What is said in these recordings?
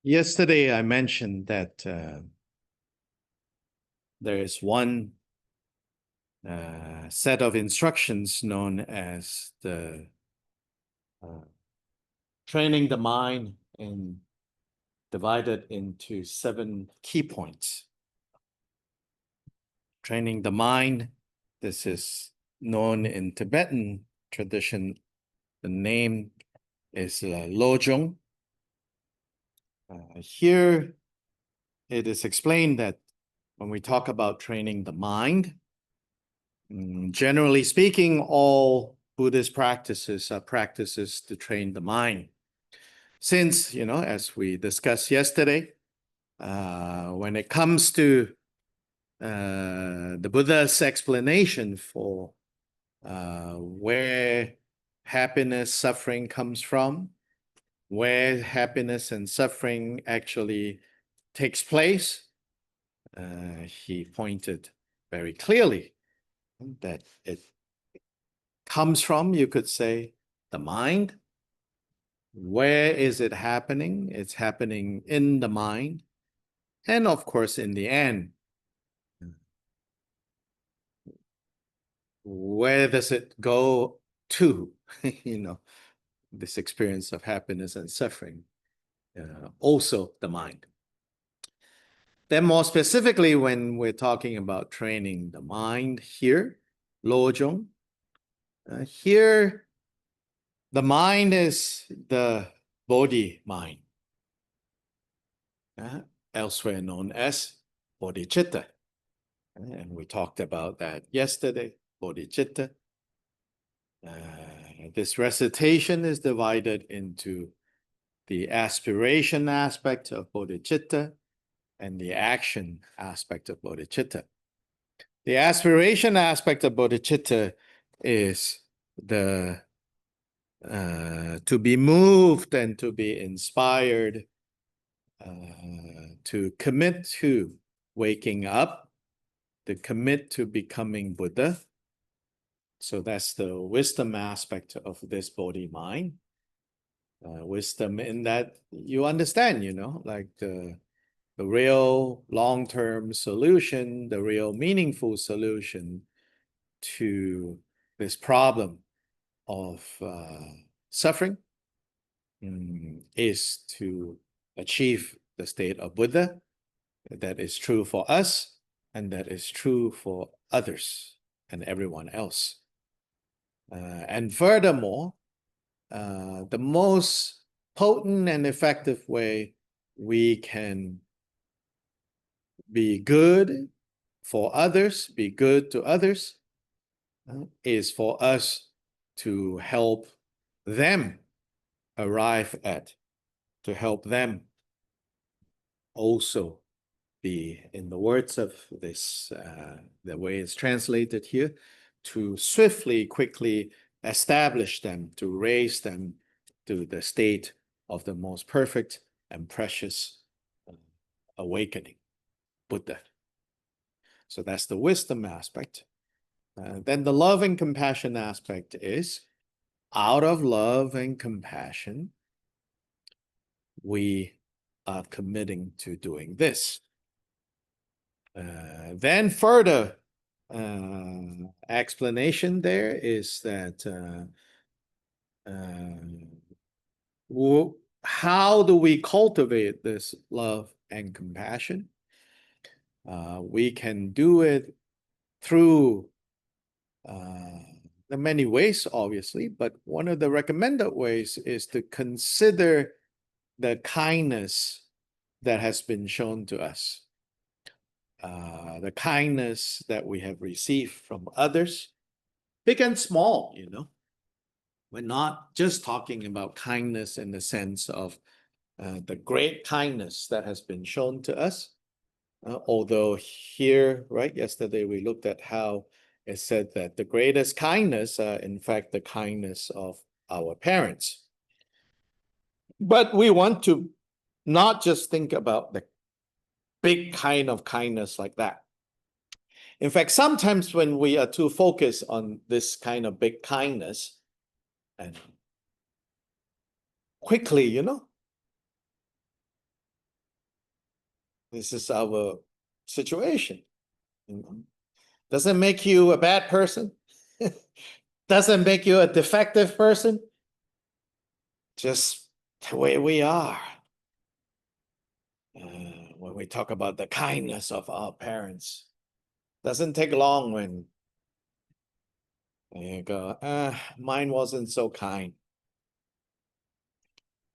Yesterday, I mentioned that there is one set of instructions known as the training the mind and divided into 7 key points. Training the mind, this is known in Tibetan tradition. The name is Lojong. Here, it is explained that when we talk about training the mind, generally speaking, all Buddhist practices are practices to train the mind. Since, as we discussed yesterday, when it comes to the Buddha's explanation for where happiness, suffering comes from, where happiness and suffering actually takes place, he pointed very clearly that it comes from, you could say, the mind. Where is it happening? It's happening in the mind. And of course, in the end, where does it go to? This experience of happiness and suffering, also the mind. Then more specifically, when we're talking about training the mind here, Lojong, here the mind is the Bodhi mind, elsewhere known as bodhicitta. And we talked about that yesterday, bodhicitta. This recitation is divided into the aspiration aspect of bodhicitta and the action aspect of bodhicitta. The aspiration aspect of bodhicitta is the to be moved and to be inspired to commit to waking up, to commit to becoming Buddha. So that's the wisdom aspect of this Bodhi mind. Wisdom in that you understand, like the real long-term solution, the real meaningful solution to this problem of suffering is to achieve the state of Buddha. That is true for us, and that is true for others and everyone else. And furthermore, the most potent and effective way we can be good for others, be good to others, is for us to help them arrive at, to help them also be, in the words of this, the way it's translated here, to swiftly, quickly establish them, to raise them to the state of the most perfect and precious awakening, Buddha. So that's the wisdom aspect. Then the love and compassion aspect is, out of love and compassion, we are committing to doing this. Then further explanation there is that how do we cultivate this love and compassion? We can do it through the many ways, obviously, but one of the recommended ways is to consider the kindness that has been shown to us. The kindness that we have received from others, big and small, We're not just talking about kindness in the sense of the great kindness that has been shown to us. Although here, right, yesterday we looked at how it said that the greatest kindness are in fact the kindness of our parents. But we want to not just think about the big kind of kindness like that. In fact, sometimes when we are too focused on this kind of big kindness, and quickly, This is our situation. Doesn't make you a bad person. Doesn't make you a defective person. Just the way we are. When we talk about the kindness of our parents, doesn't take long when you go, mine wasn't so kind.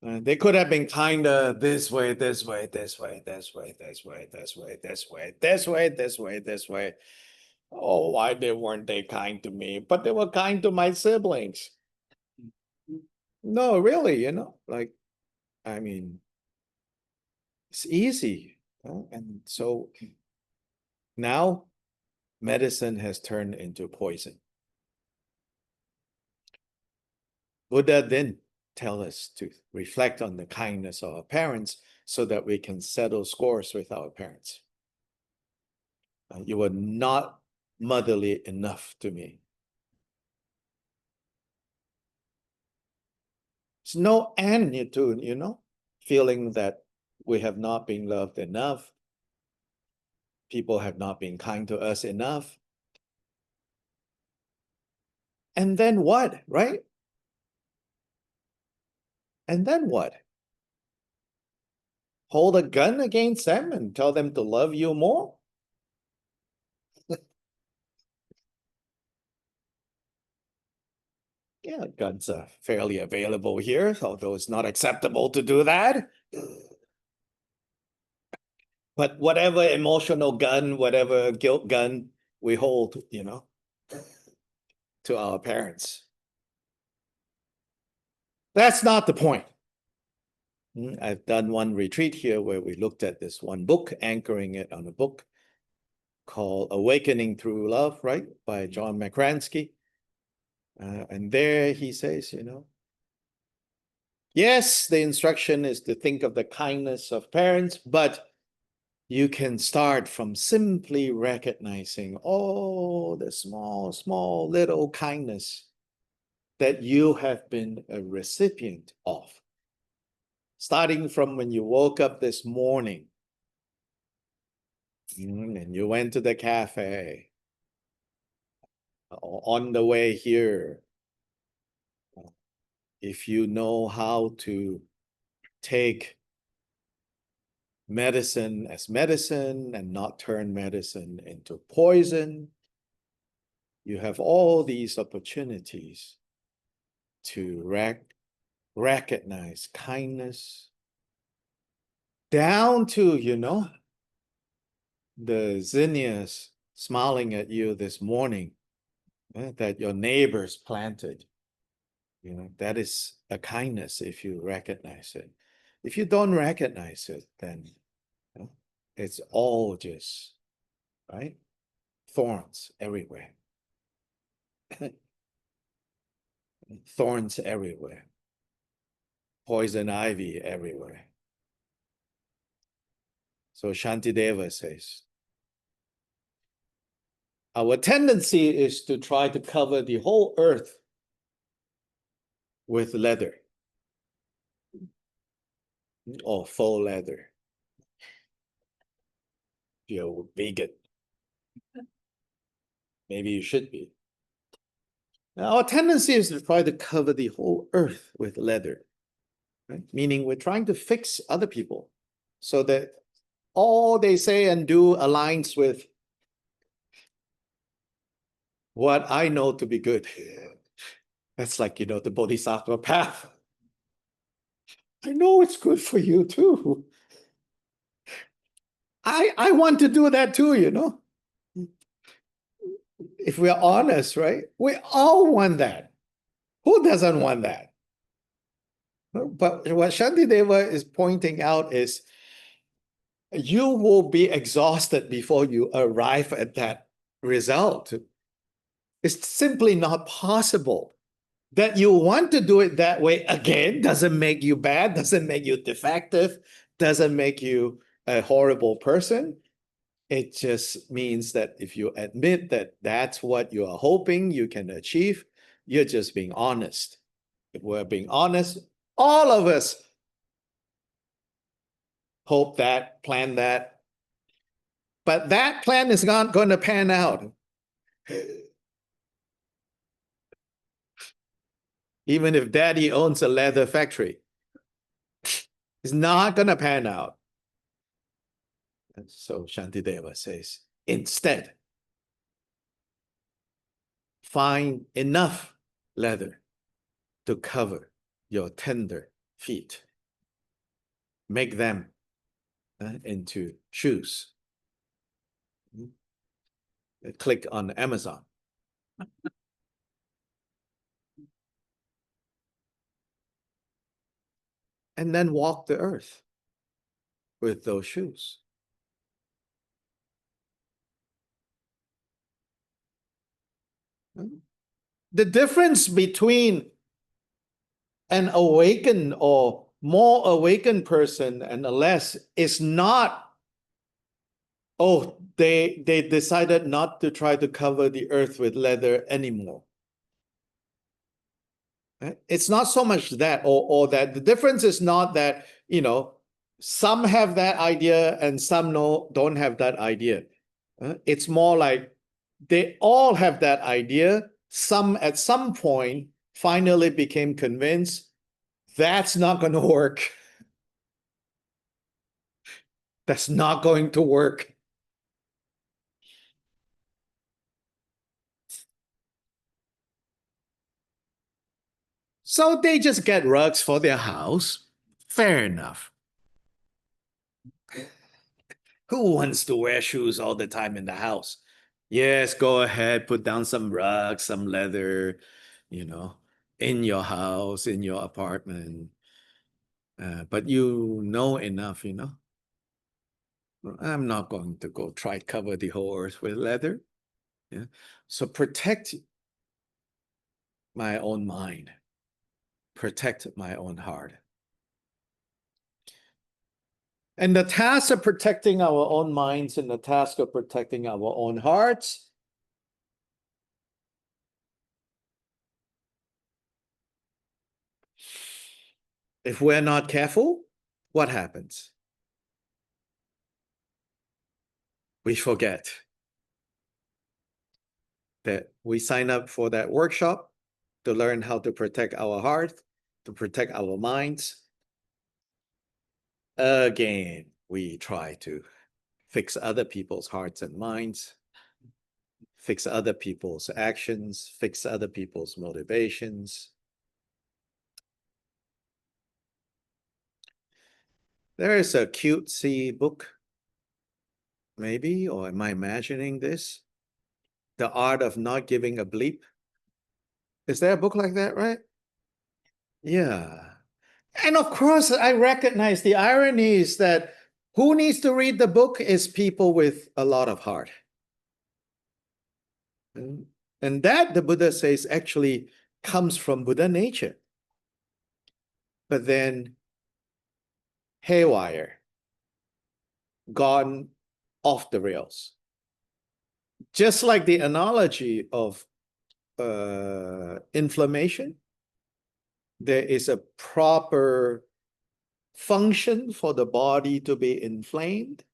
They could have been kinder this way, this way, this way, this way, this way, this way, this way, this way, this way, this way. Oh, why weren't they kind to me? But they were kind to my siblings. No, really, like, I mean, it's easy. And so now medicine has turned into poison. Buddha didn't tell us to reflect on the kindness of our parents so that we can settle scores with our parents. You were not motherly enough to me. There's no end to, feeling that we have not been loved enough. People have not been kind to us enough. And then what, right? And then what? Hold a gun against them and tell them to love you more? Yeah, guns are fairly available here, although it's not acceptable to do that. But whatever emotional gun, whatever guilt gun we hold, to our parents. That's not the point. I've done one retreat here where we looked at this one book, anchoring it on a book called Awakening Through Love, right, by John McCransky. And there he says, yes, the instruction is to think of the kindness of parents, but you can start from simply recognizing all the small, small little kindness that you have been a recipient of. Starting from when you woke up this morning and you went to the cafe, on the way here, if you know how to take medicine as medicine and not turn medicine into poison, you have all these opportunities to recognize kindness down to, the zinnias smiling at you this morning that your neighbors planted. That is a kindness if you recognize it. If you don't recognize it, then it's all just, right? Thorns everywhere. Thorns everywhere. Poison ivy everywhere. So Shantideva says, our tendency is to try to cover the whole earth with leather or faux leather. You're vegan. Maybe you should be. Now, our tendency is to try to cover the whole earth with leather, right? Meaning we're trying to fix other people so that all they say and do aligns with what I know to be good. That's like, the Bodhisattva path. I know it's good for you too. I want to do that too, If we're honest, right? We all want that. Who doesn't want that? But what Shantideva is pointing out is you will be exhausted before you arrive at that result. It's simply not possible. That you want to do it that way again doesn't make you bad, doesn't make you defective, doesn't make you a horrible person. It just means that if you admit that that's what you are hoping you can achieve, you're just being honest. If we're being honest, all of us hope that, plan that, But that plan is not going to pan out. Even if daddy owns a leather factory, it's not going to pan out. And so Shantideva says, instead, find enough leather to cover your tender feet. Make them into shoes. Click on Amazon. And then walk the earth with those shoes. The difference between an awakened or more awakened person and a less is not, oh, they decided not to try to cover the earth with leather anymore. It's not so much that, or that the difference is not that, some have that idea and some don't have that idea. It's more like they all have that idea. Some at some point finally became convinced that's not going to work. That's not going to work. So they just get rugs for their house. Fair enough. Who wants to wear shoes all the time in the house? Yes, go ahead, put down some rugs, some leather, in your house, in your apartment. But you know enough, I'm not going to go try cover the whole earth with leather. Yeah. So protect my own mind, protect my own heart. And the task of protecting our own minds and the task of protecting our own hearts, if we're not careful, what happens? We forget that we sign up for that workshop to learn how to protect our heart, to protect our minds. Again, we try to fix other people's hearts and minds, fix other people's actions, fix other people's motivations. There is a cutesy book, maybe, or am I imagining this? The Art of Not Giving a Bleep. Is there a book like that, right? Yeah. And of course, I recognize the irony is that who needs to read the book is people with a lot of heart. And that, the Buddha says, actually comes from Buddha nature. But then haywire, gone off the rails. Just like the analogy of inflammation, there is a proper function for the body to be inflamed.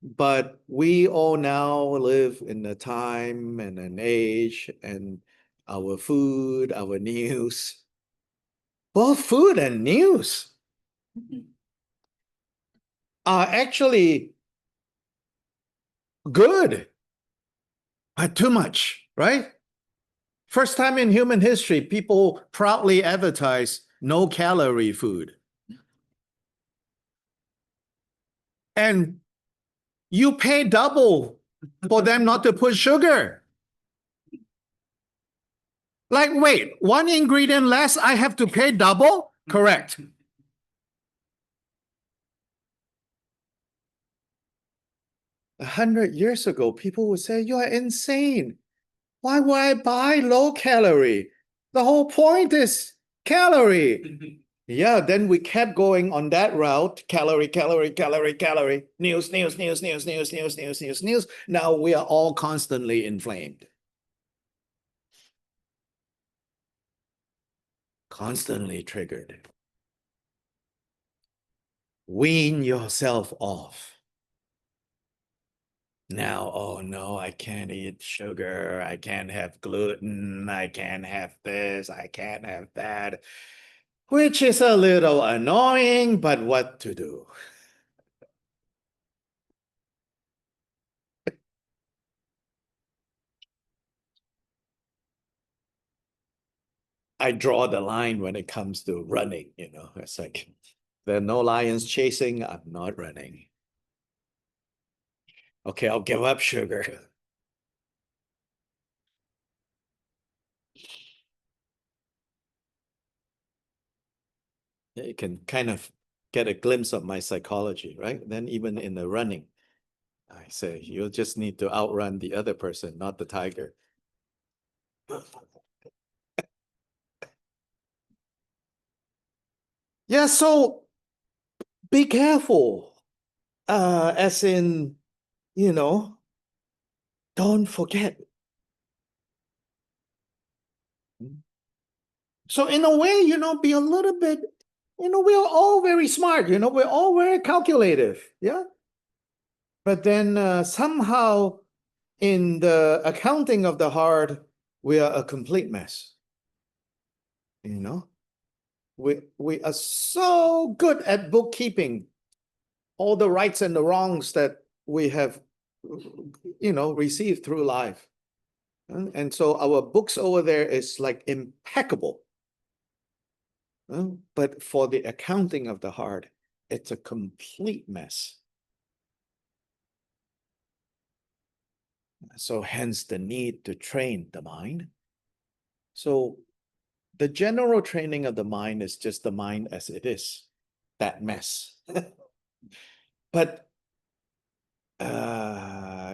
But we all now live in a time and an age, and our food, our news, both food and news are actually good, but too much, right? First time in human history, people proudly advertise no calorie food. And you pay double for them not to put sugar. Like, wait, one ingredient less, I have to pay double? Correct. A 100 years ago, people would say, you are insane. Why would I buy low calorie? The whole point is calorie. Yeah, then we kept going on that route. Calorie, calorie, calorie, calorie. News, news, news, news, news, news, news, news, news. Now we are all constantly inflamed. Constantly triggered. wean yourself off. Now, oh no, I can't eat sugar. I can't have gluten. I can't have this. I can't have that, which is a little annoying, but what to do? I draw the line when it comes to running, you know. It's like there are no lions chasing, I'm not running. Okay, I'll give up sugar. You can kind of get a glimpse of my psychology, right? Then even in the running, I say you just need to outrun the other person, not the tiger. Yeah, so be careful. As in, you know, don't forget. So in a way, be a little bit, we're all very smart, we're all very calculative. Yeah. But then somehow in the accounting of the heart, we are a complete mess. You know, we are so good at bookkeeping, all the rights and the wrongs that we have, received through life. And so our books over there is like impeccable. But for the accounting of the heart, it's a complete mess. So hence the need to train the mind. So the general training of the mind is just the mind as it is, that mess. But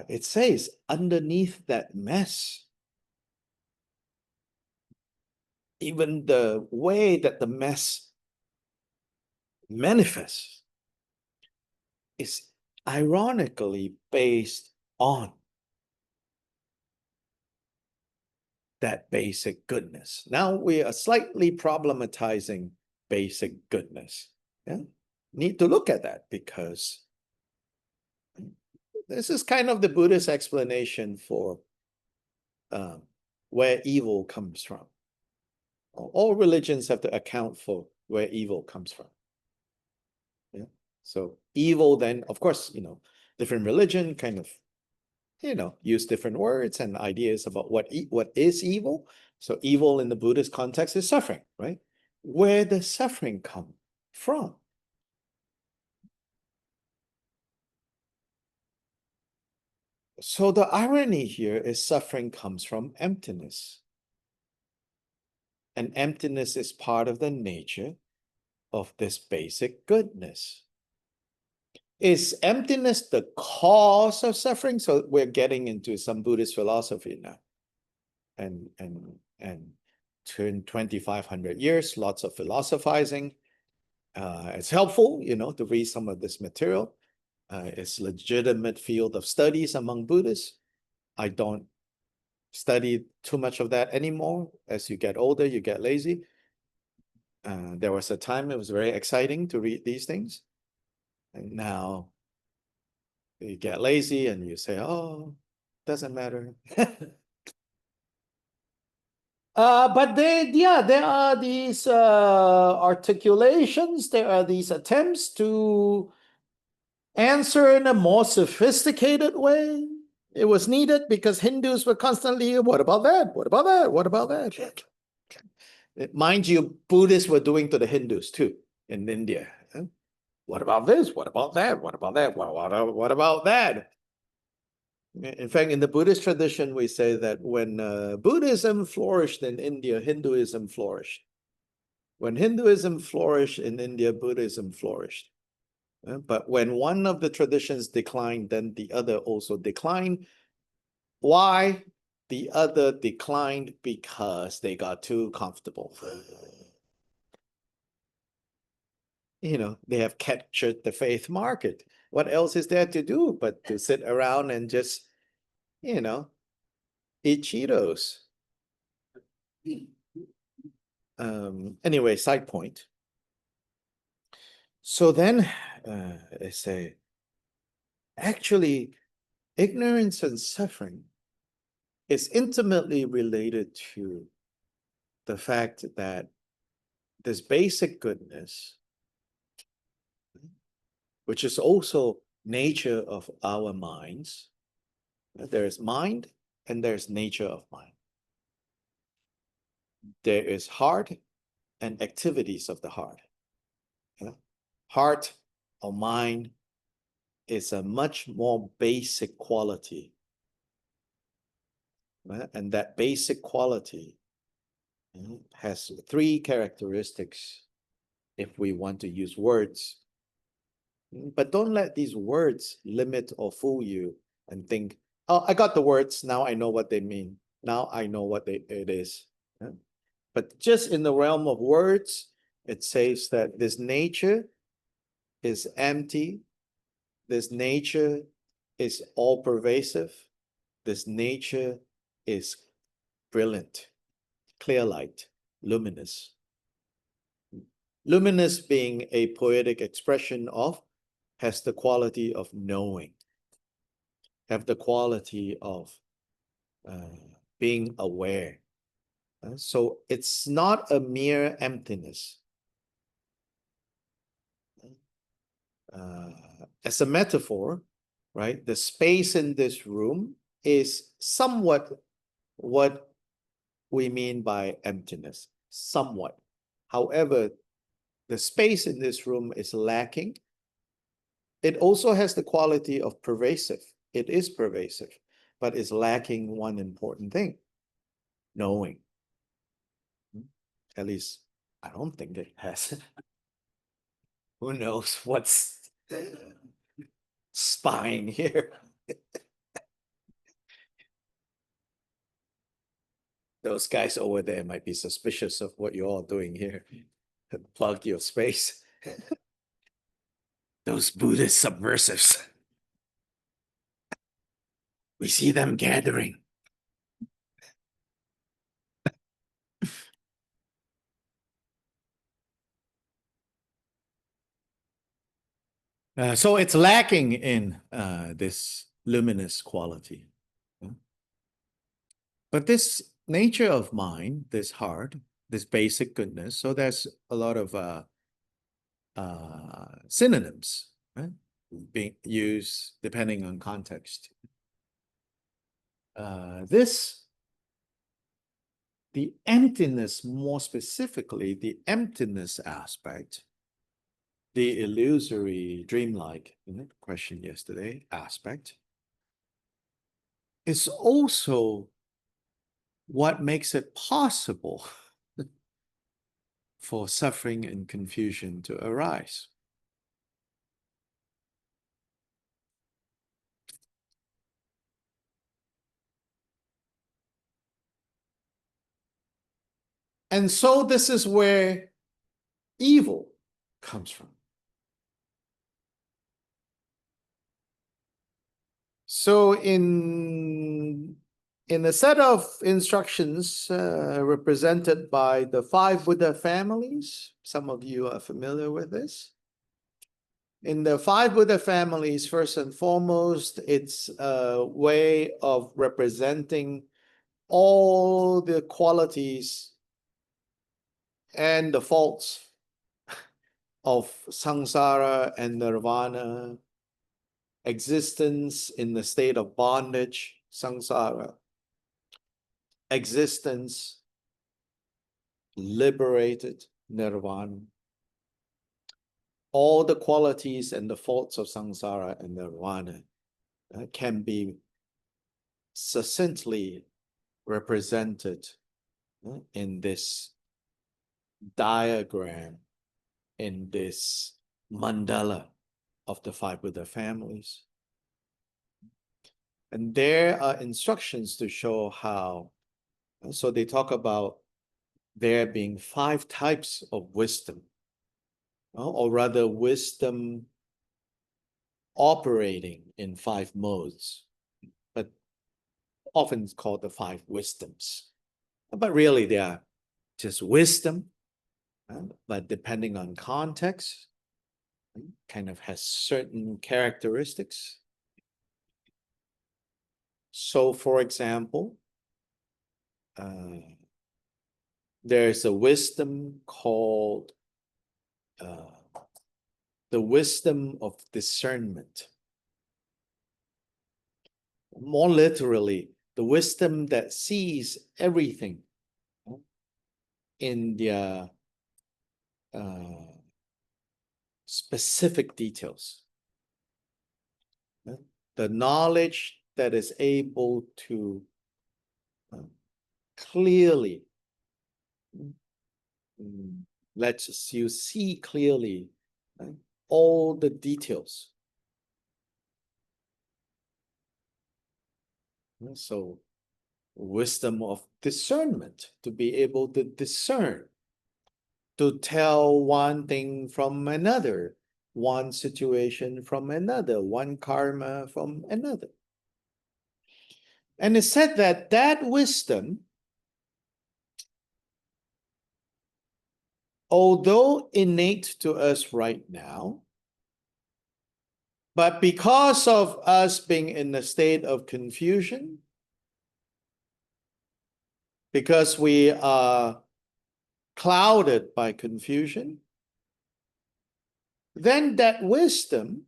it says underneath that mess, even the way that the mess manifests is ironically based on that basic goodness. Now we are slightly problematizing basic goodness. Yeah, need to look at that because this is kind of the Buddhist explanation for where evil comes from. All religions have to account for where evil comes from. Yeah. So evil then, of course, different religion kind of, use different words and ideas about what is evil. So evil in the Buddhist context is suffering, right? Where does suffering come from? So the irony here is suffering comes from emptiness. And emptiness is part of the nature of this basic goodness. Is emptiness the cause of suffering? So we're getting into some Buddhist philosophy now. And 2,500 years, lots of philosophizing. It's helpful, to read some of this material. It's legitimate field of studies among Buddhists. I don't study too much of that anymore. As you get older, you get lazy. There was a time it was very exciting to read these things. And now you get lazy and you say, oh, doesn't matter. But there are these articulations, there are these attempts to answer in a more sophisticated way. It was needed because Hindus were constantly, what about that? What about that? What about that? Mind you, Buddhists were doing to the Hindus too in India. What about this? What about that? What about that? What about that? In fact, in the Buddhist tradition, we say that when Buddhism flourished in India, Hinduism flourished. When Hinduism flourished in India, Buddhism flourished. But when one of the traditions declined, then the other also declined. Why? The other declined because they got too comfortable. They have captured the faith market. What else is there to do but to sit around and just, eat Cheetos? Anyway, side point. So then they say, actually, ignorance and suffering is intimately related to the fact that this basic goodness, which is also nature of our minds, there's mind and there's nature of mind. There is heart and activities of the heart. Heart or mind is a much more basic quality. And that basic quality has three characteristics if we want to use words. But don't let these words limit or fool you and think, oh, I got the words, now I know what they mean. Now I know what it is. But just in the realm of words, it says that this nature is empty. This nature is all pervasive. This nature is brilliant, clear light, luminous. Luminous being a poetic expression of, has the quality of knowing, have the quality of being aware. So it's not a mere emptiness. As a metaphor, right, the space in this room is somewhat what we mean by emptiness, somewhat. However, the space in this room is lacking. It also has the quality of pervasive. It is pervasive, but it's lacking one important thing, knowing. At least I don't think it has. Who knows what's spying here? Those guys over there might be suspicious of what you're all doing here. Plug your space. Those Buddhist subversives. We see them gathering. So it's lacking in this luminous quality. But this nature of mind, this heart, this basic goodness, so there's a lot of synonyms, right, being used depending on context. The emptiness, more specifically, the emptiness aspect, the illusory, dreamlike, question yesterday, aspect, is also what makes it possible for suffering and confusion to arise. And so this is where evil comes from. So in a set of instructions represented by the 5 Buddha families, some of you are familiar with this. In the 5 Buddha families, first and foremost, it's a way of representing all the qualities and the faults of samsara and nirvana, existence in the state of bondage, samsara, existence liberated, nirvana. All the qualities and the faults of samsara and nirvana can be succinctly represented in this diagram, in this mandala of the 5 Buddha families. And there are instructions to show how. So they talk about there being 5 types of wisdom, or rather wisdom operating in 5 modes, but often it's called the 5 wisdoms. But really they are just wisdom, but depending on context, kind of has certain characteristics. So, for example, there's a wisdom called the wisdom of discernment. More literally, the wisdom that sees everything in their specific details. The knowledge that is able to clearly lets you see clearly all the details. So, wisdom of discernment, to be able to discern, to tell one thing from another, one situation from another, one karma from another. And it said that that wisdom, although innate to us right now, but because of us being in a state of confusion, because we are clouded by confusion, then that wisdom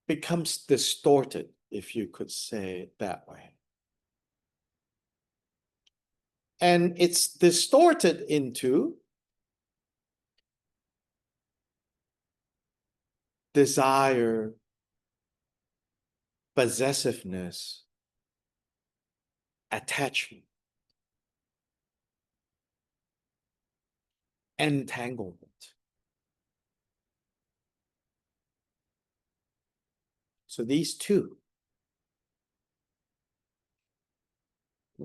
becomes distorted, if you could say it that way. And it's distorted into desire, possessiveness, attachment, entanglement. So these two.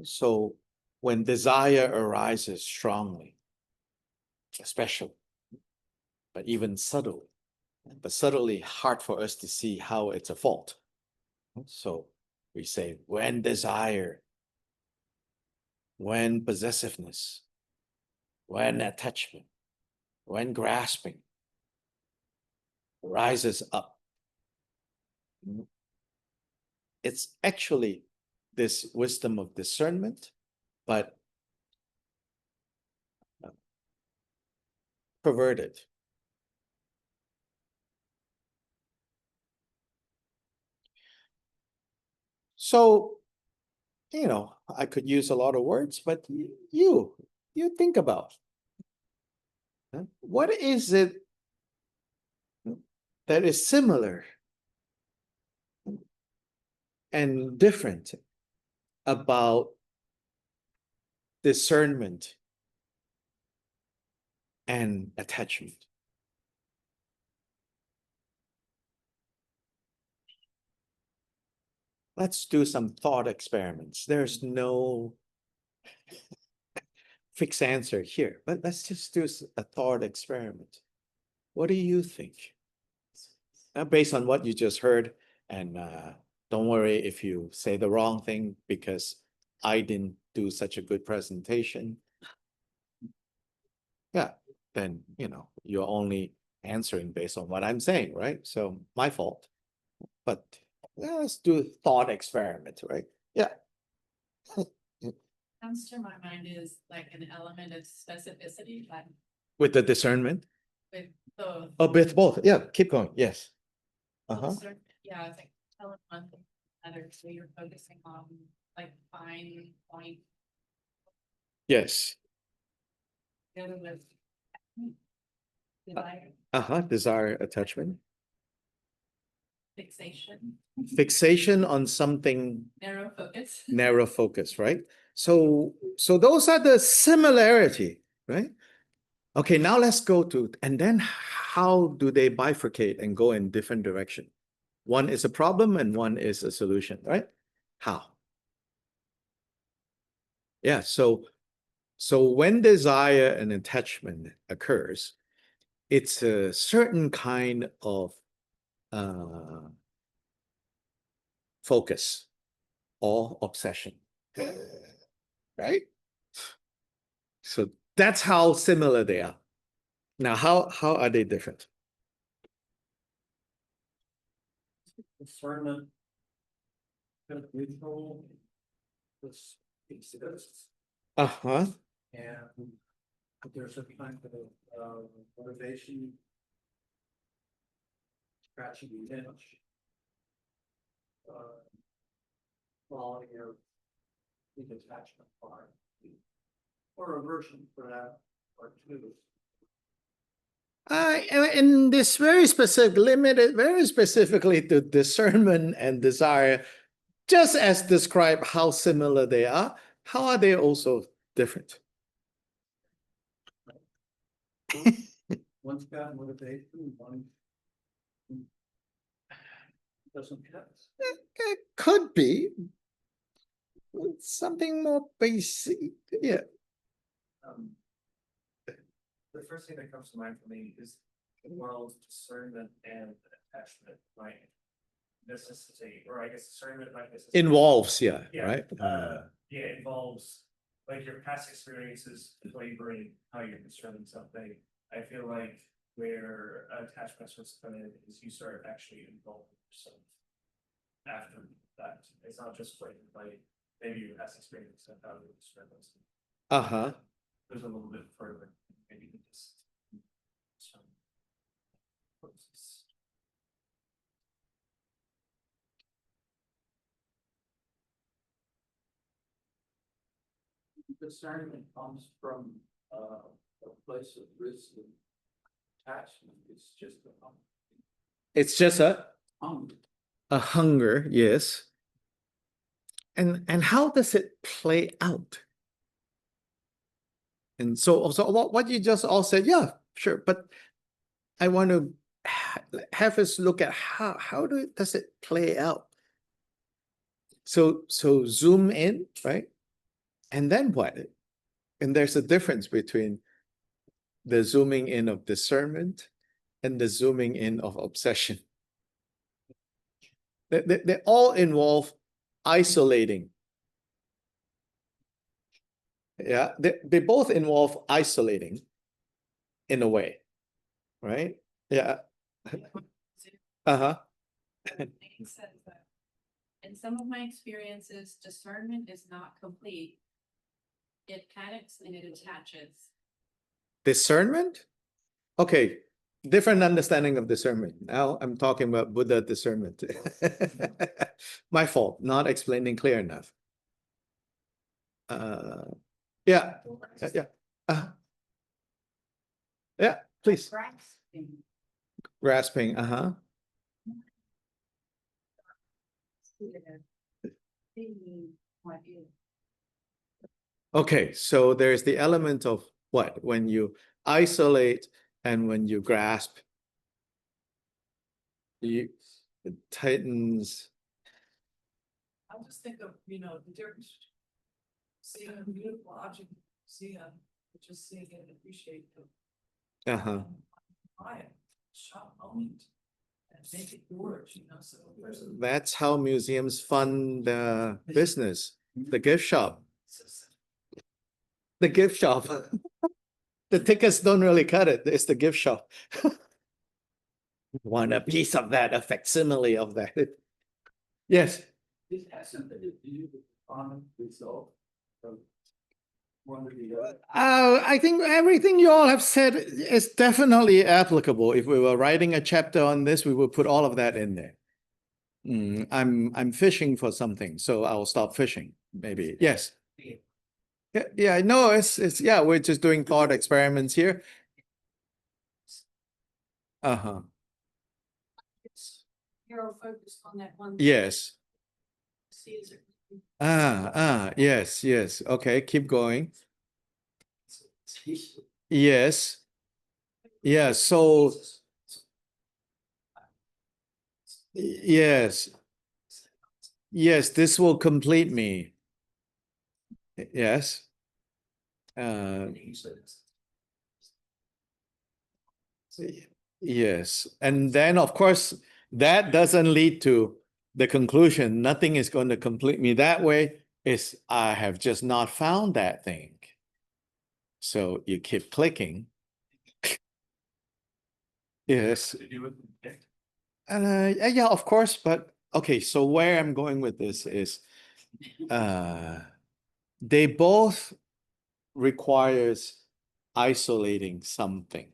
So when desire arises strongly, especially, but even subtly, but subtly hard for us to see how it's a fault. So we say when desire, when possessiveness, when attachment, when grasping rises up, it's actually this wisdom of discernment, but perverted. So, I could use a lot of words, but you think about what is it that is similar and different about discernment and attachment? Let's do some thought experiments. There's no fixed answer here, but let's just do a thought experiment. What do you think? Based on what you just heard, and don't worry if you say the wrong thing because I didn't do such a good presentation. Yeah, then, you're only answering based on what I'm saying, right? So my fault. But let's do a thought experiment, right? Yeah. Comes to my mind is like an element of specificity, like With the discernment? with both. Oh, with both. Yeah, keep going. Yes. Uh-huh. Yeah, it's like telling one thing another, so you're focusing on like fine point. Yes. The other was desire, Uh-huh. Desire, attachment. fixation, Fixation on something narrow focus, right? So those are the similarity, right? Okay, now let's go to, and then how do they bifurcate and go in different direction? One is a problem and one is a solution, right? How? Yeah, so when desire and attachment occurs, it's a certain kind of focus or obsession, right? So that's how similar they are. Now, how are they different? Discernment. Kind of neutral. This exists Uh-huh. and there's a kind of motivation. Scratching the itch. Quality of the attachment part. Or aversion for that part too. In this very specific, limited, very specifically to discernment and desire, just as described how similar they are, how are they also different? One's got motivation, one doesn't have. It could be something more basic. Yeah. The first thing that comes to mind for me is the world discernment and attachment might necessitate, or I guess discernment might necessitate. Involves, yeah, Yeah, right? yeah, it involves like your past experiences flavoring how you're discerning something. I feel like where attachment starts to come in is you start actually involving yourself after that. It's not just like maybe your past experience and how you discern those. Uh-huh. There's a little bit further, maybe than just some process. Discernment comes from a place of risk and attachment. It's just It's just hunger. a hunger, yes. And how does it play out? And so what you just all said, yeah, sure, but I want to have us look at how does it play out? So zoom in, right? And then what? And there's a difference between the zooming in of discernment and the zooming in of obsession. They all involve isolating. Yeah, they both involve isolating in a way, right? Yeah. Uh-huh. He says that in some of my experiences, discernment is not complete. It panics and it attaches. Discernment? Okay, different understanding of discernment. Now I'm talking about Buddha discernment. My fault, not explaining clear enough. Yeah, yeah. Yeah, please. Grasping, uh-huh. Okay, so there's the element of what? When you isolate and when you grasp, it tightens. I just think of, the difference. Seeing a beautiful object, just seeing it and appreciate it. Uh-huh. Buy it, shop, own it, and make it yours, so. That's how museums fund the business, the gift shop. The gift shop. The tickets don't really cut it. It's the gift shop. Want a piece of that, a facsimile of that. Yes. This has something to do with common result of one or the other. I think everything you all have said is definitely applicable. If we were writing a chapter on this, we would put all of that in there. I'm fishing for something, so I'll stop fishing. Maybe. Yes. Yeah, no, it's yeah, we're just doing thought experiments here. Uh-huh. You're focused on that one. Yes. See, is it? Yes. Okay, keep going. Yes. Yeah, so yes. Yes, this will complete me. Yes. Yes. And then, of course, that doesn't lead to the conclusion. Nothing is going to complete me that way. Is I have just not found that thing. So you keep clicking. Yes. To do with it. Yeah, of course, but okay, so where I'm going with this is they both requires isolating something.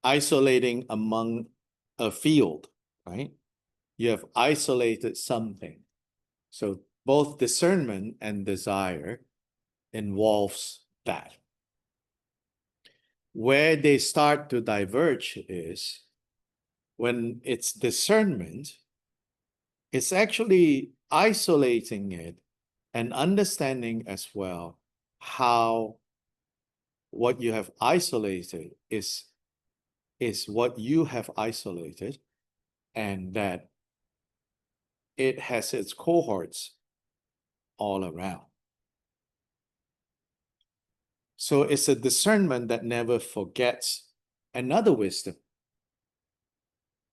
Isolating among a field, right? You have isolated something. So both discernment and desire involves that. Where they start to diverge is when it's discernment, it's actually isolating it and understanding as well how what you have isolated is what you have isolated, and that it has its cohorts all around. So it's a discernment that never forgets another wisdom.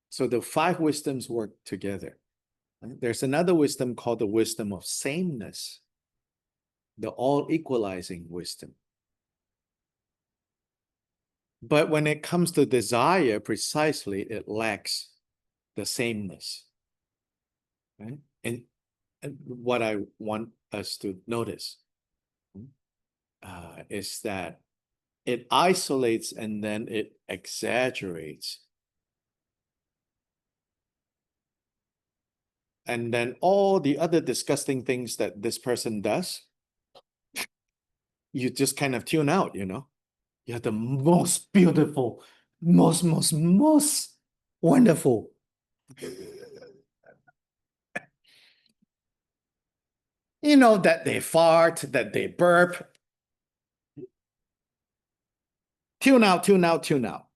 So the five wisdoms work together. There's another wisdom called the wisdom of sameness, the all equalizing wisdom. But when it comes to desire, precisely, it lacks the sameness. Right? And what I want us to notice is that it isolates and then it exaggerates. And then all the other disgusting things that this person does, you just kind of tune out, you know? You're the most beautiful, most wonderful. You know, that they fart, that they burp. Tune out, tune out, tune out.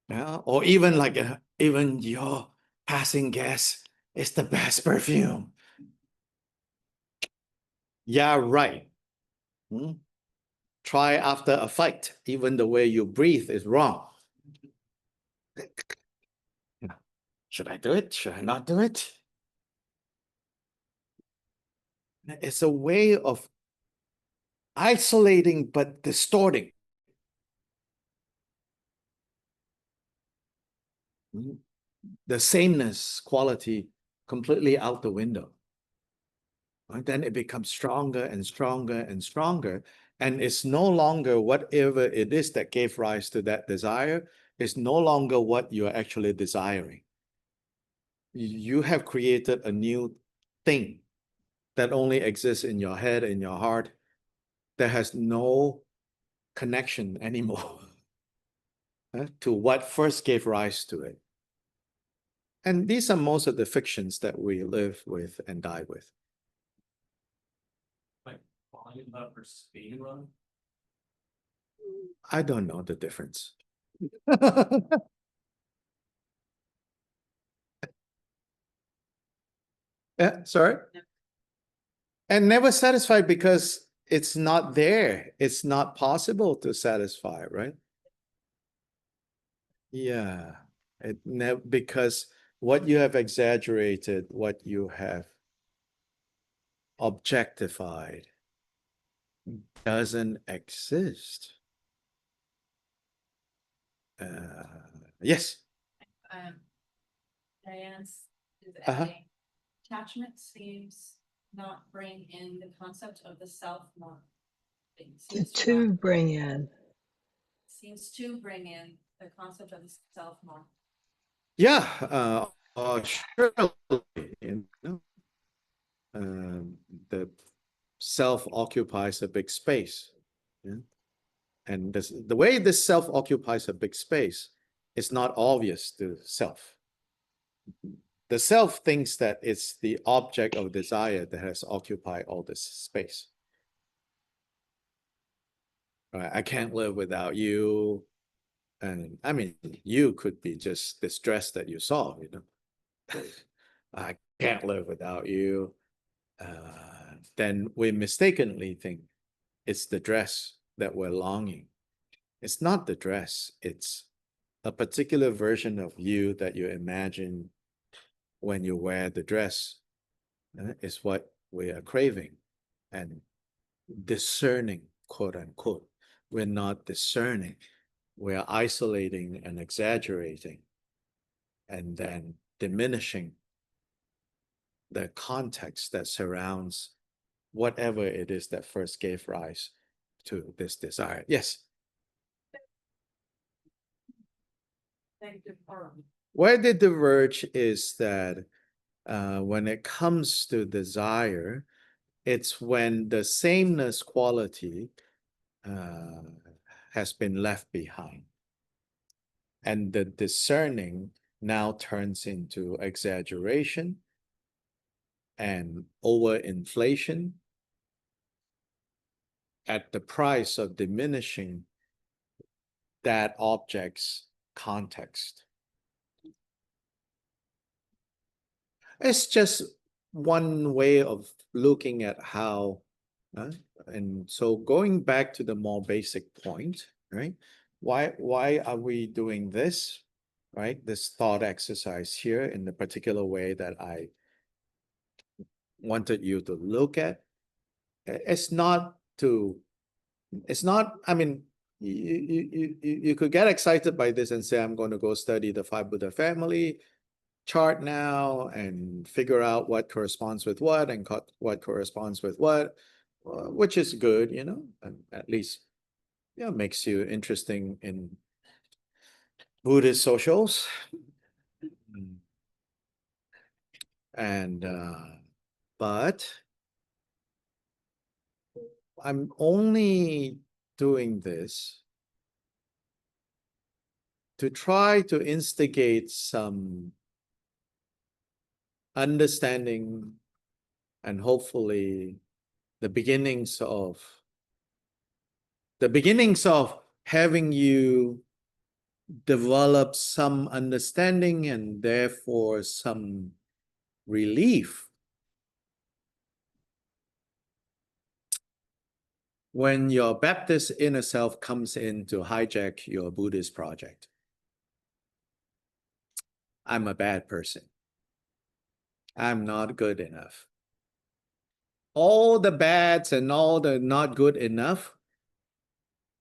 Yeah, or even like even your passing gas is the best perfume. Yeah, right. Try after a fight, even the way you breathe is wrong. Should I do it? Should I not do it? It's a way of isolating but distorting. The sameness quality completely out the window. And then it becomes stronger and stronger and stronger. And it's no longer whatever it is that gave rise to that desire. It's no longer what you're actually desiring. You have created a new thing that only exists in your head, in your heart, that has no connection anymore to what first gave rise to it. And these are most of the fictions that we live with and die with. Like falling in love versus being in love. I don't know the difference. Yeah, sorry. And never satisfied because it's not there. It's not possible to satisfy, right? Yeah. It never, because what you have exaggerated, what you have objectified doesn't exist. Yes. Diane's is Uh-huh. adding, attachment seems not bring in the concept of the self more. To bring in. Seems to bring in the concept of the self more. Yeah, surely, you know, the self occupies a big space. Yeah? And the way this self occupies a big space is not obvious to self. The self thinks that it's the object of desire that has occupied all this space. Right? I can't live without you. And I mean, you could be just this dress that you saw, you know. I can't live without you. Then we mistakenly think it's the dress that we're longing. It's not the dress, it's a particular version of you that you imagine when you wear the dress is what we are craving. And discerning, quote unquote. We're not discerning. We're isolating and exaggerating and then diminishing the context that surrounds whatever it is that first gave rise to this desire. Yes. Thank you, Carl. Where they diverge is that when it comes to desire, it's when the sameness quality has been left behind. And the discerning now turns into exaggeration and overinflation at the price of diminishing that object's context. It's just one way of looking at how, and so going back to the more basic point, right? Why are we doing this, right? This thought exercise here in the particular way that I wanted you to look at. It's not, I mean, you could get excited by this and say, I'm going to go study the Five Buddha family chart now and figure out what corresponds with what and what corresponds with what, which is good, you know, and at least, yeah, makes you interesting in Buddhist socials. And, but I'm only doing this to try to instigate some understanding and hopefully the beginnings of having you develop some understanding and therefore some relief when your Baptist inner self comes in to hijack your Buddhist project. I'm a bad person. I'm not good enough. All the bads and all the not good enough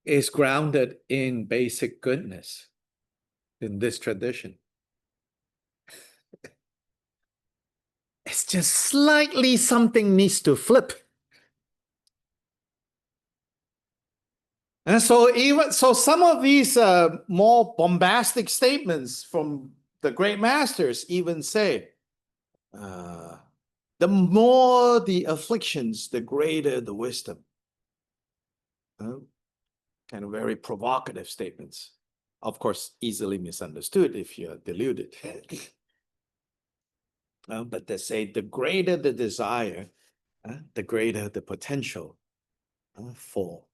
is grounded in basic goodness in this tradition. It's just slightly something needs to flip. And so some of these more bombastic statements from the great masters even say, the more the afflictions, the greater the wisdom. Kind of very provocative statements. Of course, easily misunderstood if you're deluded. But they say the greater the desire, the greater the potential for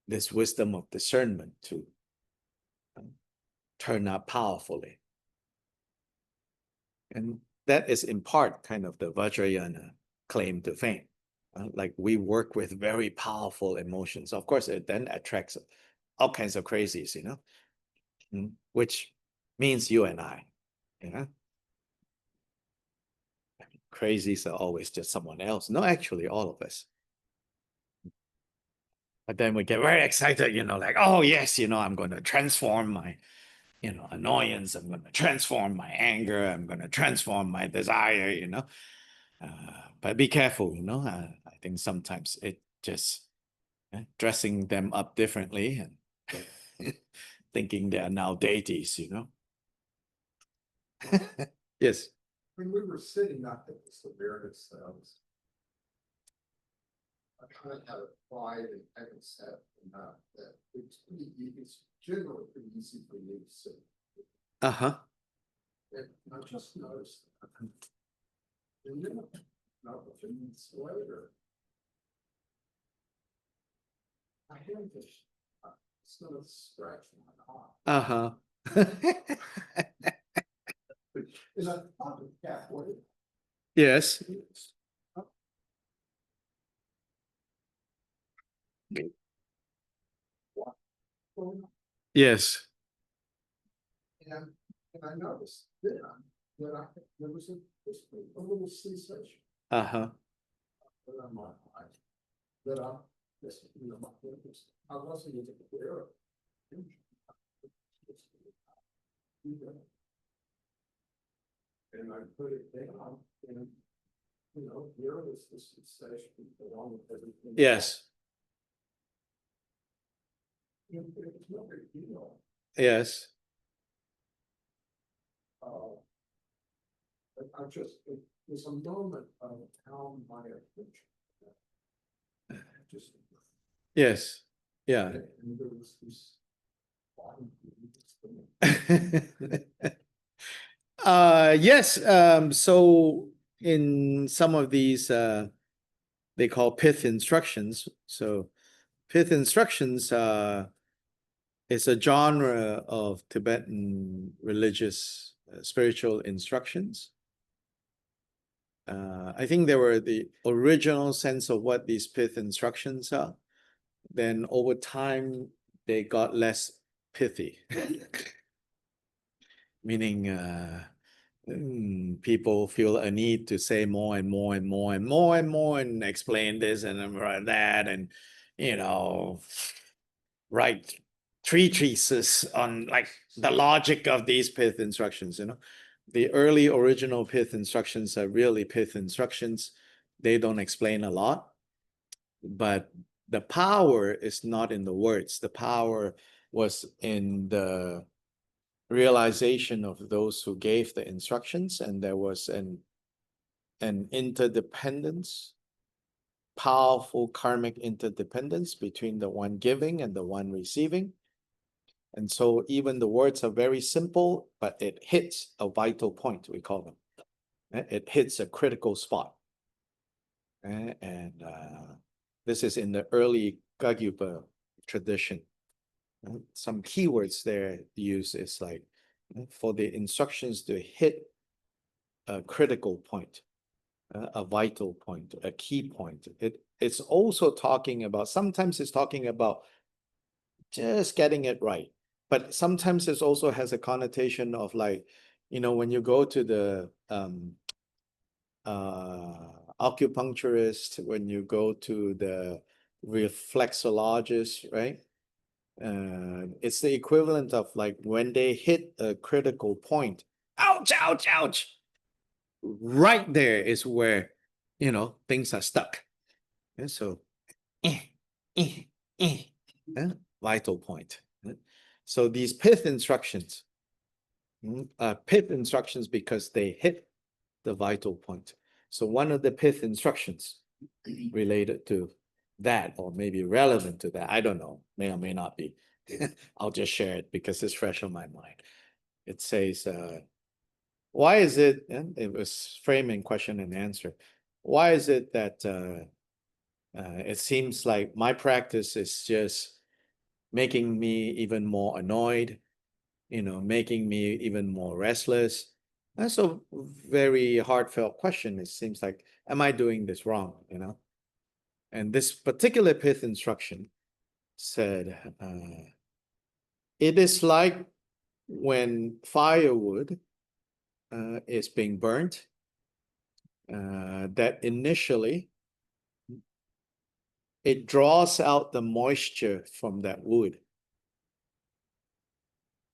this wisdom of discernment to turn up powerfully. And that is in part kind of the Vajrayana claim to fame. Like we work with very powerful emotions. Of course, it then attracts all kinds of crazies, you know, which means you and I, you know. Crazies are always just someone else. No, actually, all of us. But then we get very excited, you know, like, oh, yes, you know, I'm going to transform my, you know, annoyance. I'm going to transform my anger. I'm going to transform my desire, you know. But be careful, you know. I think sometimes it just dressing them up differently and thinking they are now deities, you know. Yes. When we were sitting up at this awareness cells, I kind of had a pride and haven't said enough that it's generally pretty easy for me to sit. Uh-huh. And I just noticed that. And then not a few minutes later, I had this sort of scratch in my heart. Uh-huh. And I thought it halfway. Yes. Yes. And I noticed then that there was a little sensation Uh-huh. that I'm like, that this, you know, I wasn't even aware of. it. And I put it down and, you know, here is this session along with everything. Yes, It's no big deal. yes. But I just, it was a moment of how my attention. Just. Yes, yeah. And there was this. Yes, so in some of these, they call pith instructions. So pith instructions, is a genre of Tibetan religious spiritual instructions. I think they were the original sense of what these pith instructions are. Then over time, they got less pithy, meaning people feel a need to say more and more and more and more and more and explain this and that and, you know, write treatises on like the logic of these pith instructions, you know. The early original pith instructions are really pith instructions. They don't explain a lot, but the power is not in the words. The power was in the realization of those who gave the instructions, and there was an interdependence, powerful karmic interdependence between the one giving and the one receiving. And so even the words are very simple, but it hits a vital point, we call them. It hits a critical spot. And this is in the early Gagyupa tradition. Some keywords there used is like for the instructions to hit a critical point, a vital point, a key point. It's also talking about, sometimes it's talking about just getting it right. But sometimes it also has a connotation of like, you know, when you go to the acupuncturist, when you go to the reflexologist, right? It's the equivalent of like when they hit a critical point, ouch, ouch, ouch. Right there is where, you know, things are stuck. And so, eh, vital point. So these pith instructions, pith instructions because they hit the vital point. So one of the pith instructions related to that, or maybe relevant to that, I don't know, may or may not be. I'll just share it because it's fresh on my mind. It says, why is it, and it was framing question and answer. Why is it that it seems like my practice is just making me even more annoyed, you know, making me even more restless? That's a very heartfelt question. It seems like, am I doing this wrong, you know? And this particular pith instruction said, it is like when firewood is being burnt, that initially it draws out the moisture from that wood.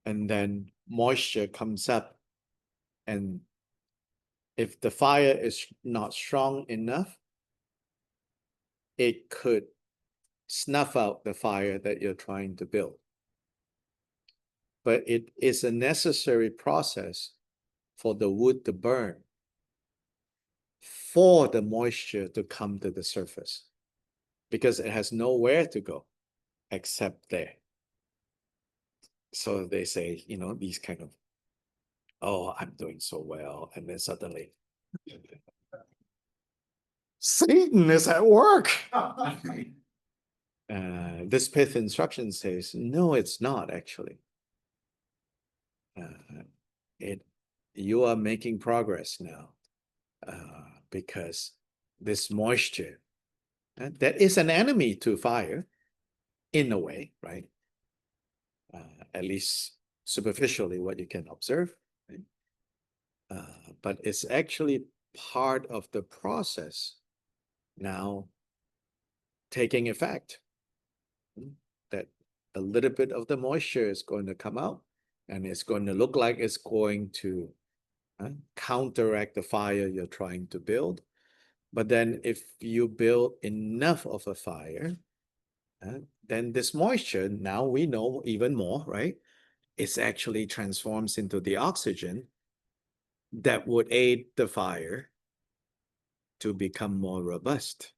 And then moisture comes up. And if the fire is not strong enough, it could snuff out the fire that you're trying to build. But it is a necessary process for the wood to burn, for the moisture to come to the surface, because it has nowhere to go except there. So they say, you know, these kind of, oh, I'm doing so well. And then suddenly, Satan is at work. This pith instruction says, no, it's not actually. You are making progress now, because this moisture, that is an enemy to fire in a way, right? At least superficially what you can observe, right? But it's actually part of the process now taking effect. That a little bit of the moisture is going to come out, and it's going to look like it's going to counteract the fire you're trying to build. But then if you build enough of a fire, then this moisture, now we know even more, right? It actually transforms into the oxygen that would aid the fire to become more robust.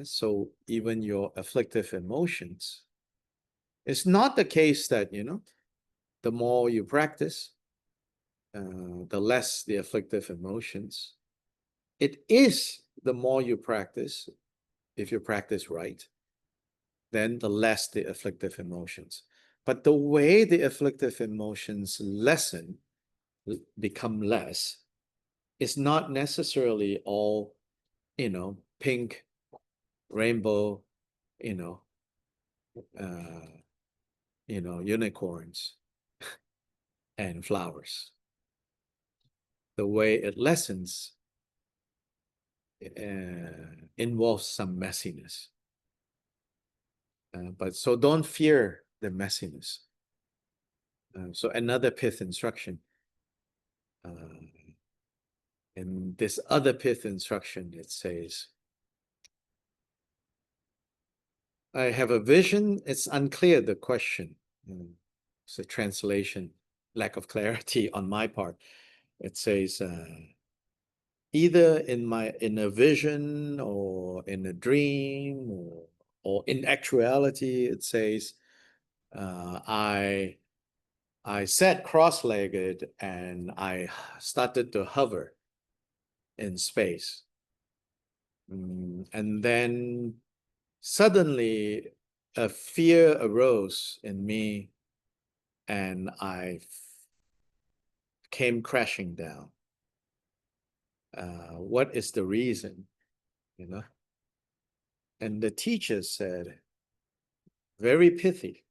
So even your afflictive emotions, it's not the case that, the more you practice, the less the afflictive emotions. It is the more you practice, if you practice right, then the less the afflictive emotions. But the way the afflictive emotions become less, is not necessarily all, pink, rainbow, uh, unicorns and flowers. The way it lessens involves some messiness. But so don't fear the messiness. So another pith instruction. In this other pith instruction, it says, I have a vision. It's unclear, the question. It's a translation, lack of clarity on my part. It says, either in a vision or in a dream or in actuality, it says, I sat cross-legged and I started to hover in space. And then suddenly a fear arose in me and I came crashing down. What is the reason? And the teacher said, very pithy.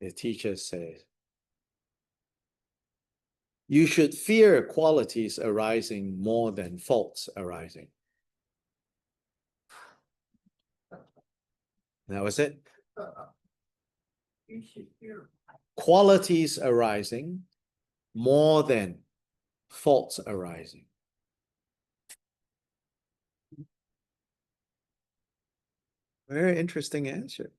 The teacher said, you should fear qualities arising more than faults arising. That was it. You should hear. Qualities arising more than faults arising. Very interesting answer.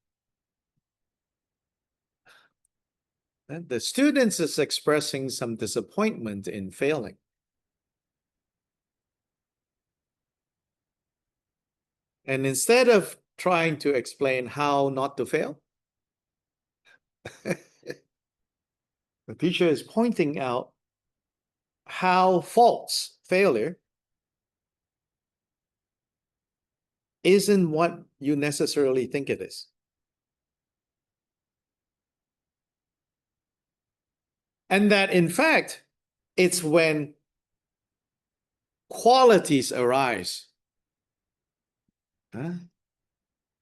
And the students is expressing some disappointment in failing. And instead of trying to explain how not to fail, the teacher is pointing out how faults, failure, isn't what you necessarily think it is. And that in fact, it's when qualities arise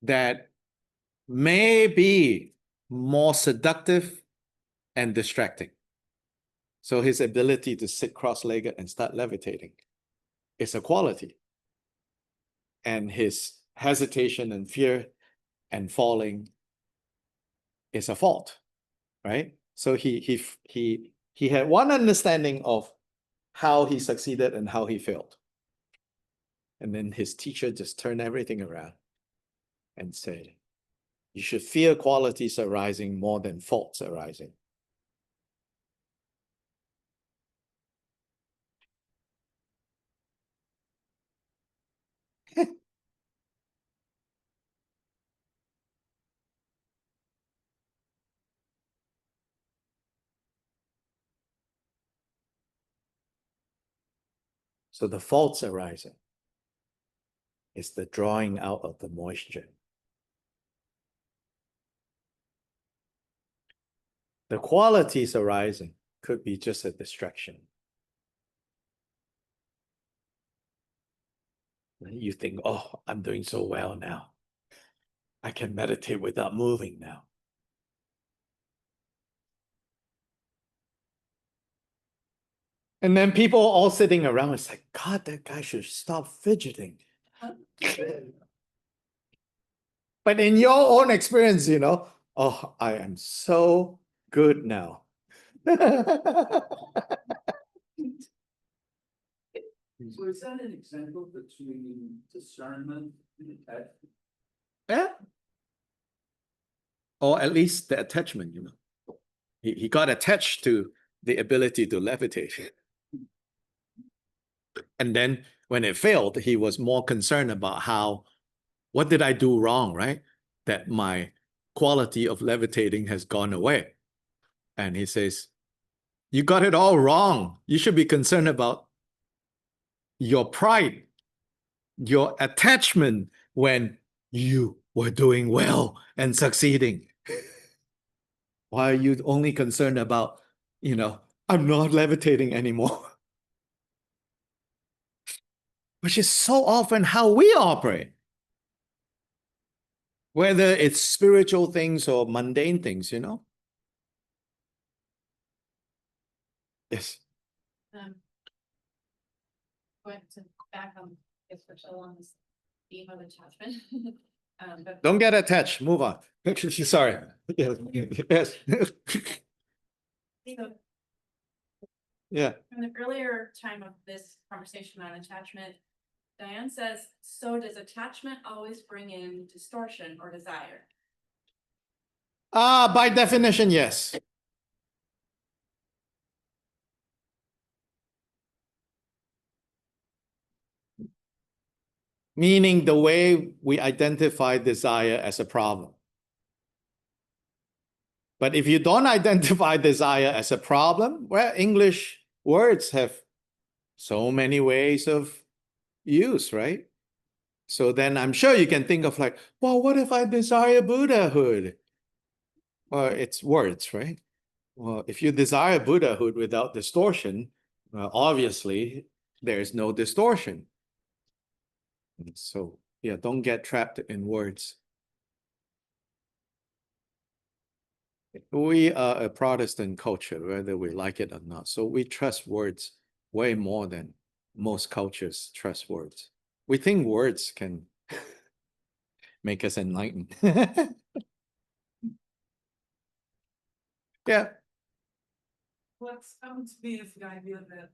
that may be more seductive and distracting. So his ability to sit cross-legged and start levitating is a quality. And his hesitation and fear and falling is a fault, right? So he had one understanding of how he succeeded and how he failed. And then his teacher just turned everything around and said, you should fear qualities arising more than faults arising. So the faults arising is the drawing out of the moisture. The qualities arising could be just a distraction. You think, oh, I'm doing so well now. I can meditate without moving now. And then people all sitting around, it's like, God, that guy should stop fidgeting. But in your own experience, oh, I am so good now. So is that an example between discernment and attachment? Yeah. Or at least the attachment, He got attached to the ability to levitate. And then when it failed, he was more concerned about what did I do wrong, right? That my quality of levitating has gone away. And he says, you got it all wrong. You should be concerned about your pride, your attachment when you were doing well and succeeding. Why are you only concerned about, I'm not levitating anymore? Which is so often how we operate. Whether it's spiritual things or mundane things, Yes. Going to back on, if we're still on this theme of attachment. But Don't get attached. Move on. Sorry. Yes. Yes. so Yeah. from the earlier time of this conversation on attachment, Diane says, so does attachment always bring in distortion or desire? By definition, yes. Meaning the way we identify desire as a problem. But if you don't identify desire as a problem, well, English words have so many ways of use, right? So then I'm sure you can think of like, well, what if I desire Buddhahood? Well, it's words, right? Well, if you desire Buddhahood without distortion, well, obviously there's no distortion. So yeah, don't get trapped in words. We are a Protestant culture, whether we like it or not. So we trust words way more than most cultures trust words. We think words can make us enlightened. Yeah. What's coming to me is the idea that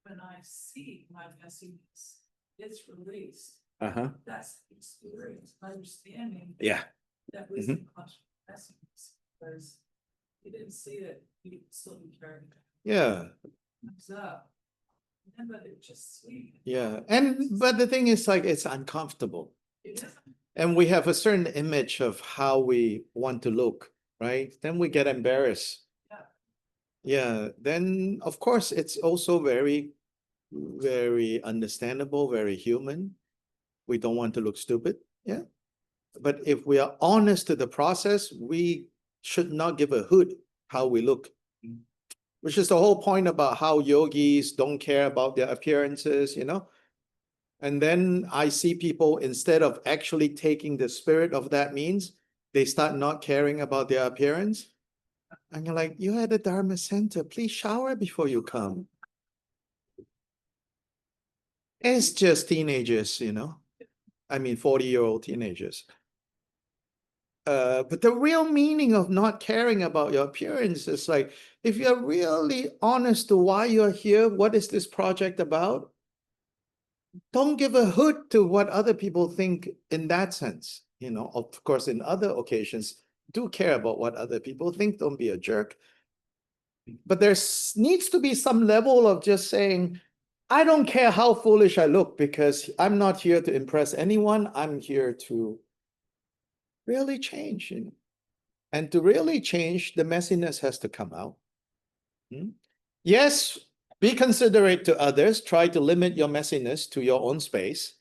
when I see my messiness, it's released. Uh-huh. That's the experience, understanding Yeah. that wisdom comes from messiness. Because you didn't see it, you can still be carrying it. Yeah. Comes up. And but it's just sweet. Yeah. But the thing is, like, it's uncomfortable. It is. And we have a certain image of how we want to look, right? Then we get embarrassed. Yeah. Yeah. Then, of course, it's also very, very understandable, very human. We don't want to look stupid. Yeah. But if we are honest to the process, we should not give a hoot how we look. Which is the whole point about how yogis don't care about their appearances, And then I see people, instead of actually taking the spirit of that means, they start not caring about their appearance. And you're like, you're at the Dharma center, please shower before you come. It's just teenagers, I mean, 40-year-old teenagers. But the real meaning of not caring about your appearance is like, if you're really honest to why you're here, what is this project about? Don't give a hoot to what other people think in that sense. Of course, in other occasions, do care about what other people think. Don't be a jerk. But there needs to be some level of just saying, I don't care how foolish I look because I'm not here to impress anyone. I'm here to really change. And to really change, the messiness has to come out. Yes, be considerate to others. Try to limit your messiness to your own space.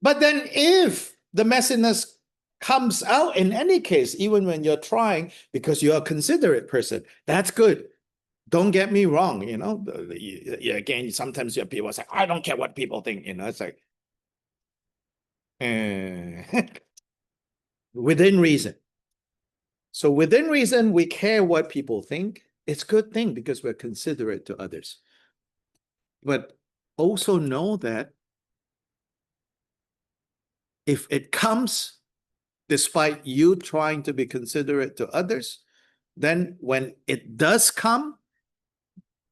But then if the messiness comes out in any case, even when you're trying, because you're a considerate person, that's good. Don't get me wrong, again, sometimes you have people say, I don't care what people think, it's like, within reason. So within reason, we care what people think. It's a good thing because we're considerate to others. But also know that if it comes, despite you trying to be considerate to others, then when it does come,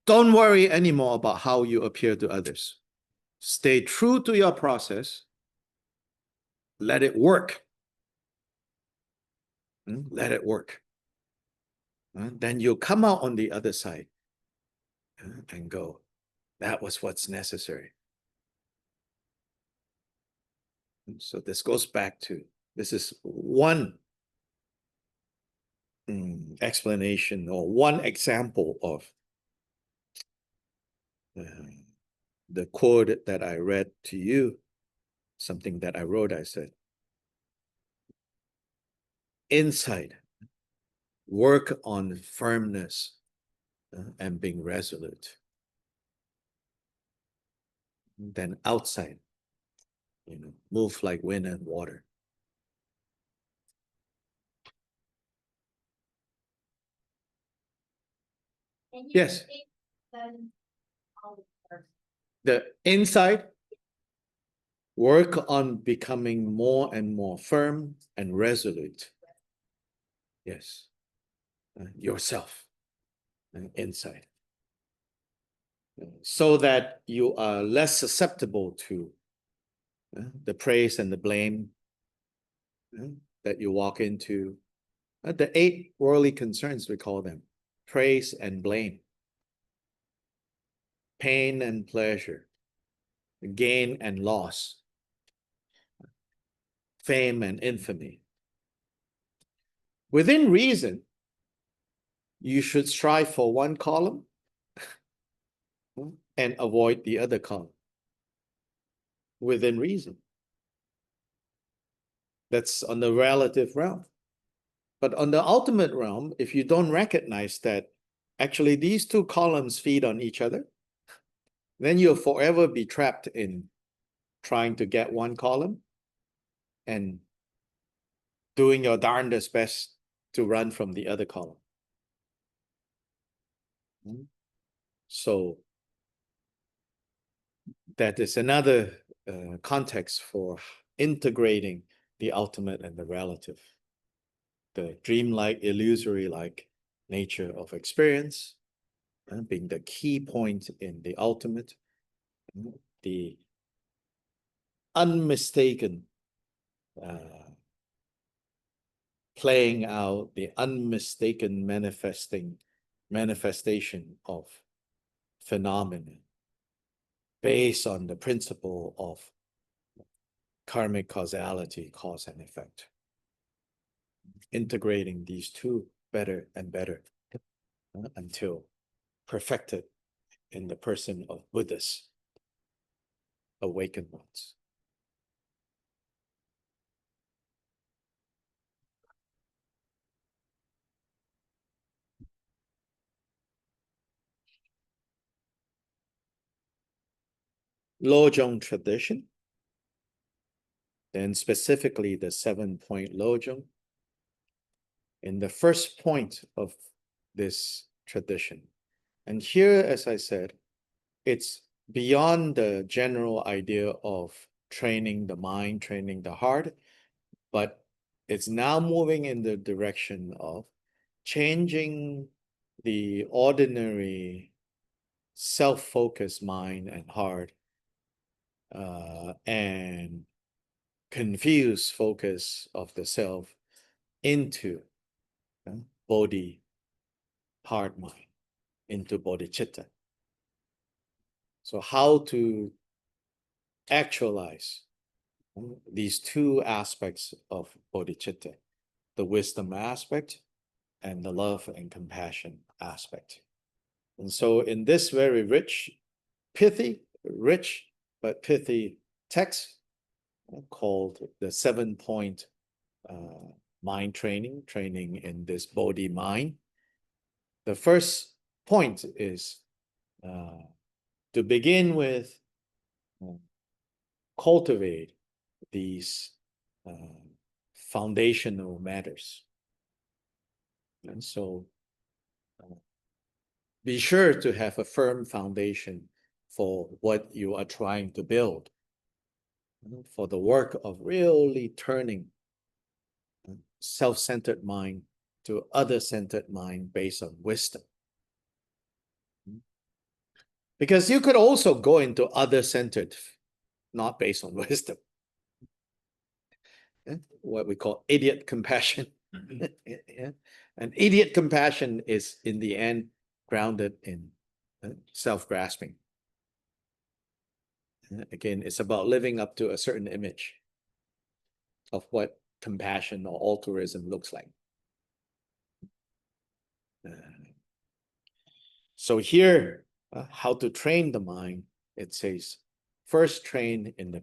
don't worry anymore about how you appear to others. Stay true to your process. Let it work. Let it work. Then you'll come out on the other side and go, that was what's necessary. So this goes back to, this is one explanation or one example of the quote that I read to you, something that I wrote. I said, inside, work on firmness and being resolute. Then outside, move like wind and water. Yes. The inside, work on becoming more and more firm and resolute. Yes. Yourself. Inside. So that you are less susceptible to the praise and the blame that you walk into. The 8 worldly concerns, we call them. Praise and blame. Pain and pleasure. Gain and loss. Fame and infamy. Within reason, you should strive for one column and avoid the other column. Within reason. That's on the relative realm. But on the ultimate realm, if you don't recognize that actually these 2 columns feed on each other, then you'll forever be trapped in trying to get one column and doing your darndest best to run from the other column. So that is another context for integrating the ultimate and the relative. The dreamlike, illusory-like nature of experience being the key point in the ultimate, the unmistaken playing out, the unmistaken manifestation of phenomena based on the principle of karmic causality, cause and effect. Integrating these 2 better and better until perfected in the person of Buddhas, awakened ones. Lojong tradition, then specifically the 7-point Lojong. In the first point of this tradition, and here, as I said, it's beyond the general idea of training the mind, training the heart, but it's now moving in the direction of changing the ordinary self-focused mind and heart and confused focus of the self into body, heart, mind, into bodhicitta. So how to actualize these 2 aspects of bodhicitta, the wisdom aspect and the love and compassion aspect. And so in this very rich but pithy text called the 7-point mind training in this bodhi mind, the first point is to begin with, cultivate these foundational matters. And so be sure to have a firm foundation for what you are trying to build. for the work of really turning self-centered mind to other-centered mind based on wisdom. Because you could also go into other-centered, not based on wisdom. What we call idiot compassion. Yeah. And idiot compassion is, in the end, grounded in self-grasping. Again, it's about living up to a certain image of what compassion or altruism looks like. So here, how to train the mind, it says, first train in the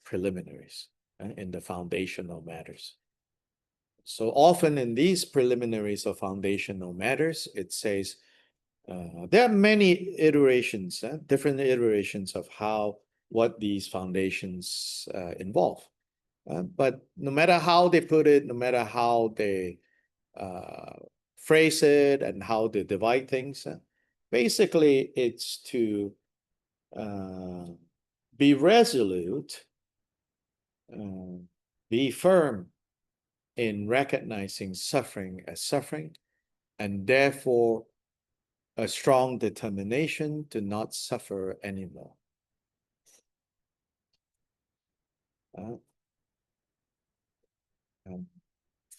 preliminaries, in the foundational matters. So often in these preliminaries or foundational matters, it says, there are many iterations, different iterations of what these foundations involve. But no matter how they put it, no matter how they phrase it and how they divide things, basically it's to be resolute, be firm in recognizing suffering as suffering, and therefore a strong determination to not suffer anymore.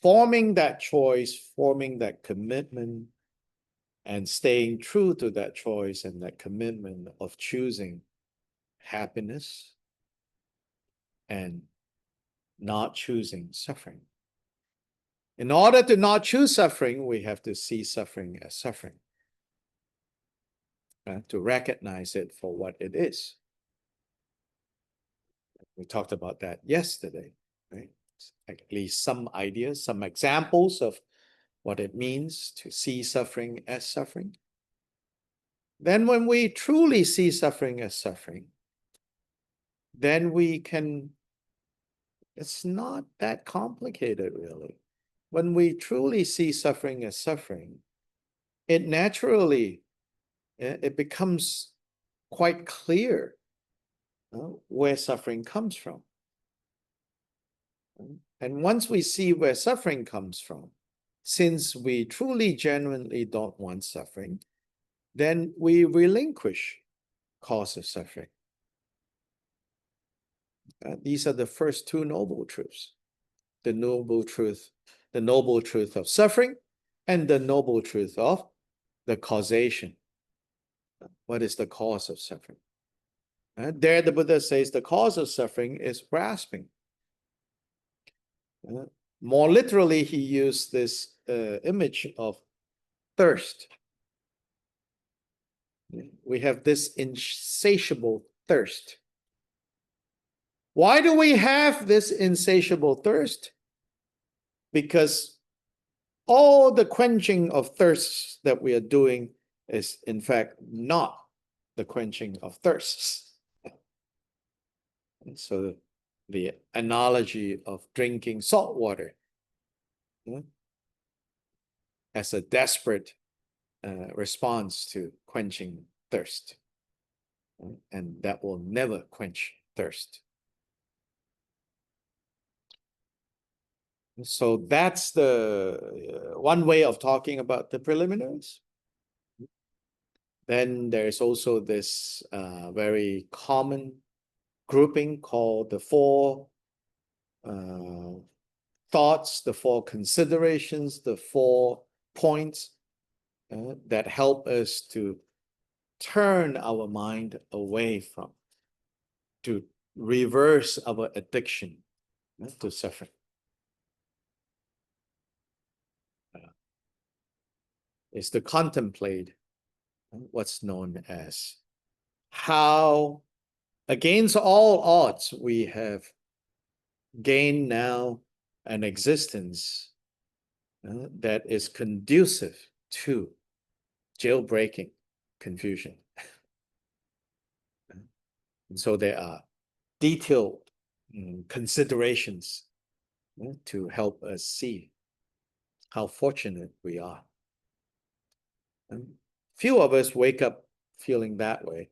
Forming that choice, forming that commitment, and staying true to that choice and that commitment of choosing happiness and not choosing suffering. In order to not choose suffering, we have to see suffering as suffering, to recognize it for what it is. We talked about that yesterday, right? At least some ideas, some examples of what it means to see suffering as suffering. Then when we truly see suffering as suffering, then we can, it's not that complicated really. When we truly see suffering as suffering, it naturally, it becomes quite clear where suffering comes from. And once we see where suffering comes from, since we truly, genuinely don't want suffering, then we relinquish cause of suffering. These are the first two noble truths. The noble truth of suffering, and the noble truth of the causation. What is the cause of suffering? There the Buddha says the cause of suffering is grasping. More literally, he used this image of thirst. We have this insatiable thirst. Why do we have this insatiable thirst? Because all the quenching of thirsts that we are doing is, in fact, not the quenching of thirsts. And so the analogy of drinking salt water as a desperate response to quenching thirst. And that will never quench thirst. So that's the one way of talking about the preliminaries. Then there's also this very common grouping called the four thoughts, the four considerations, the 4 points that help us to turn our mind away from, to reverse our addiction to suffering. Is to contemplate what's known as how, against all odds, we have gained now an existence that is conducive to jailbreaking confusion. And so there are detailed considerations to help us see how fortunate we are. And few of us wake up feeling that way.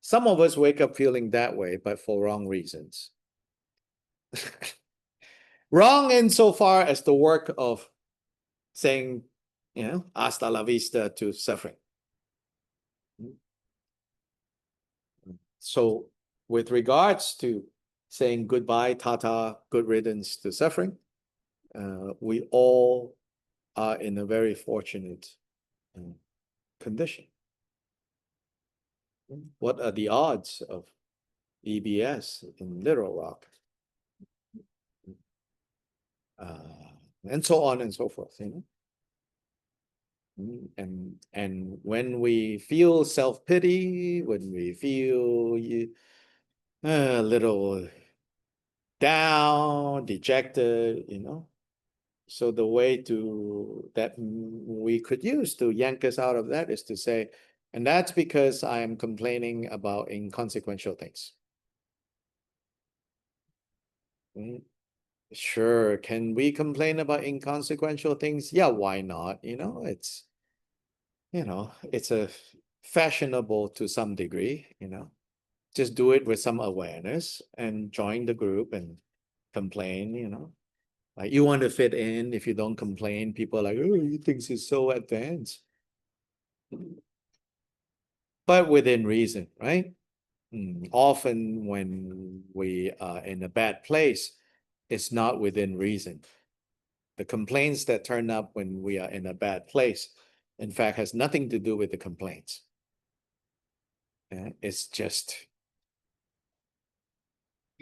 Some of us wake up feeling that way, but for wrong reasons. Wrong insofar as the work of saying, hasta la vista to suffering. So with regards to saying goodbye, tata, good riddance to suffering, we all are in a very fortunate condition. What are the odds of EBS in Little Rock? And so on and so forth, And when we feel self-pity, when we feel a little down, dejected, so the way that we could use to yank us out of that is to say, and that's because I am complaining about inconsequential things. Sure, can we complain about inconsequential things? Yeah, why not? It's a fashionable to some degree, just do it with some awareness and join the group and complain. Like you want to fit in. If you don't complain, people are like, oh, you think he's so advanced. But within reason, right? Often when we are in a bad place, it's not within reason. The complaints that turn up when we are in a bad place, in fact, has nothing to do with the complaints. It's just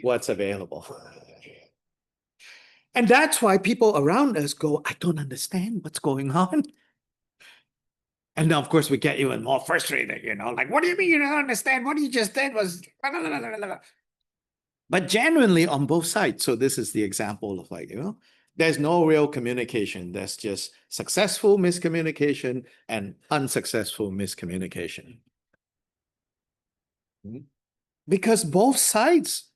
what's available. And that's why people around us go, I don't understand what's going on. And then, of course, we get even more frustrated, like, what do you mean you don't understand? What you just did was. But genuinely on both sides. So this is the example of like, there's no real communication. There's just successful miscommunication and unsuccessful miscommunication. Because both sides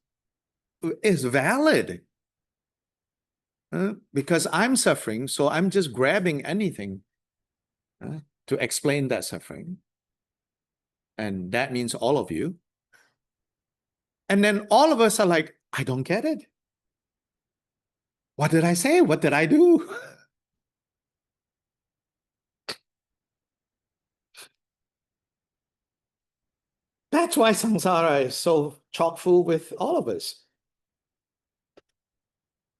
is valid. Because I'm suffering, so I'm just grabbing anything to explain that suffering. And that means all of you. And then all of us are like, I don't get it. What did I say? What did I do? That's why samsara is so chock full with all of us.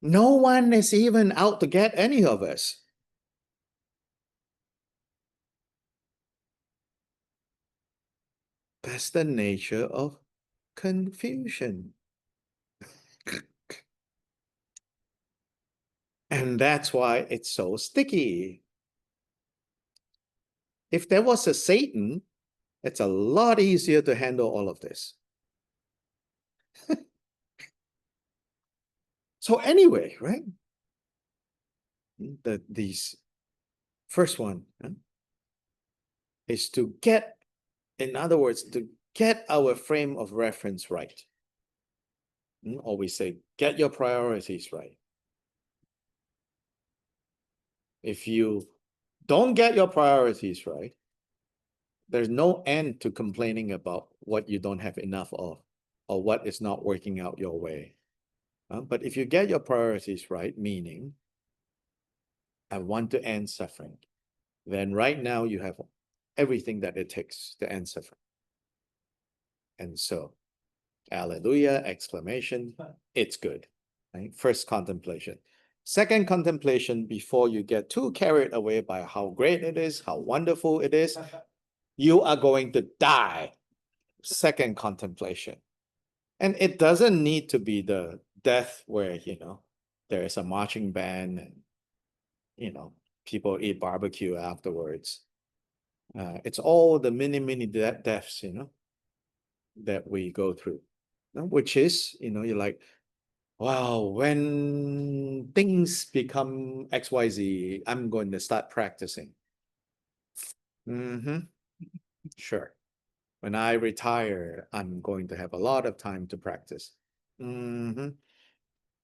No one is even out to get any of us. That's the nature of confusion. And that's why it's so sticky. If there was a Satan, it's a lot easier to handle all of this. So anyway, right? These first one is to get, in other words, to get our frame of reference right. Or we say, get your priorities right. If you don't get your priorities right, there's no end to complaining about what you don't have enough of or what is not working out your way. But if you get your priorities right, meaning I want to end suffering, then right now you have everything that it takes to end suffering. And so, hallelujah, exclamation, it's good. Right? First contemplation. Second contemplation, before you get too carried away by how great it is, how wonderful it is, you are going to die. Second contemplation. And it doesn't need to be the death where, there is a marching band and, people eat barbecue afterwards. It's all the many deaths, that we go through, which is, you're like, wow, when things become XYZ, I'm going to start practicing. Sure. When I retire, I'm going to have a lot of time to practice. When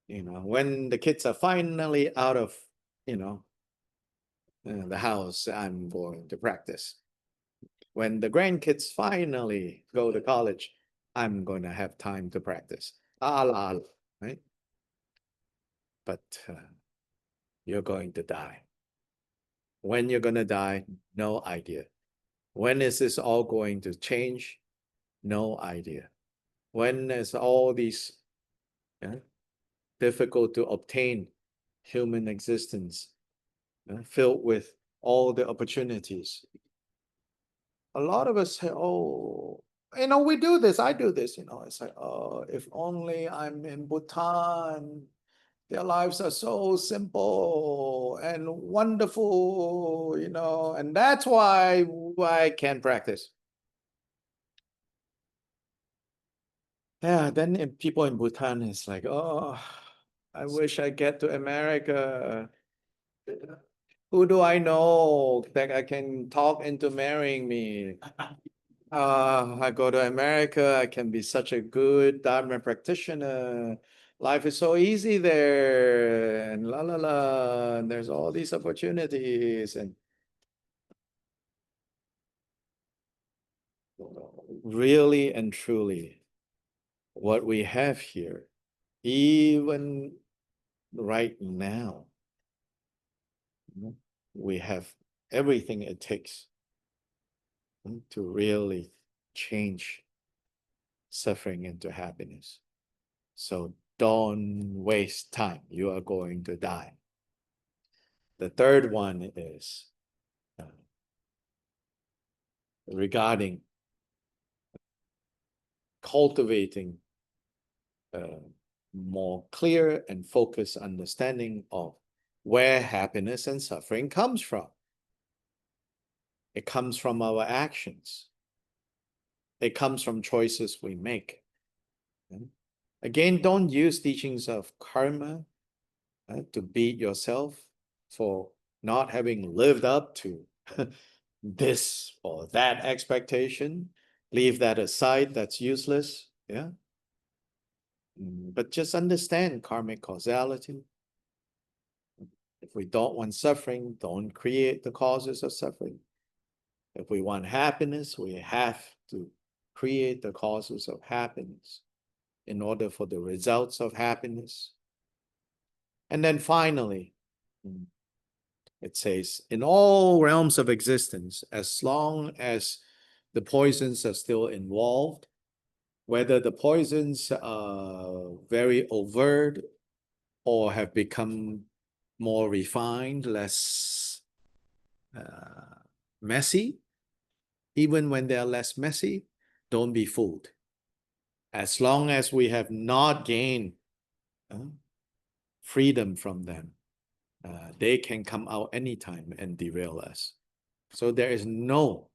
the kids are finally out of, the house, I'm going to practice. When the grandkids finally go to college, I'm going to have time to practice. Right? but you're going to die. When you're going to die, no idea. When is this all going to change? No idea. When is all these difficult to obtain human existence filled with all the opportunities? A lot of us say, oh, we do this, I do this, it's like, oh, if only I'm in Bhutan, their lives are so simple and wonderful, and that's why I can't practice. Yeah, then people in Bhutan is like, oh, I wish I get to America. Who do I know that I can talk into marrying me? I go to America, I can be such a good Dharma practitioner. Life is so easy there, and la la la, and there's all these opportunities. And really and truly, what we have here, even right now, we have everything it takes to really change suffering into happiness. So don't waste time. You are going to die. The third one is regarding cultivating more clear and focused understanding of where happiness and suffering comes from. It comes from our actions. It comes from choices we make. Again, don't use teachings of karma to beat yourself for not having lived up to this or that expectation. Leave that aside, that's useless. Yeah. But just understand karmic causality. If we don't want suffering, don't create the causes of suffering. If we want happiness, we have to create the causes of happiness in order for the results of happiness. And then finally, it says, in all realms of existence, as long as the poisons are still involved, whether the poisons are very overt or have become more refined, less messy, even when they are less messy, don't be fooled. As long as we have not gained freedom from them, they can come out anytime and derail us. So there is no,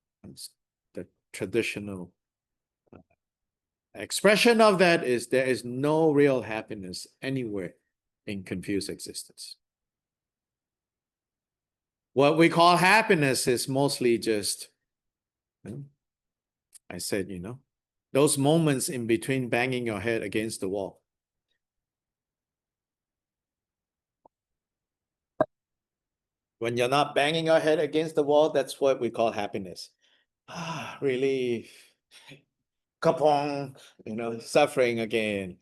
the traditional expression of that is there is no real happiness anywhere in confused existence. What we call happiness is mostly just, I said, those moments in between banging your head against the wall. When you're not banging your head against the wall, that's what we call happiness. Relief. Kapong, suffering again.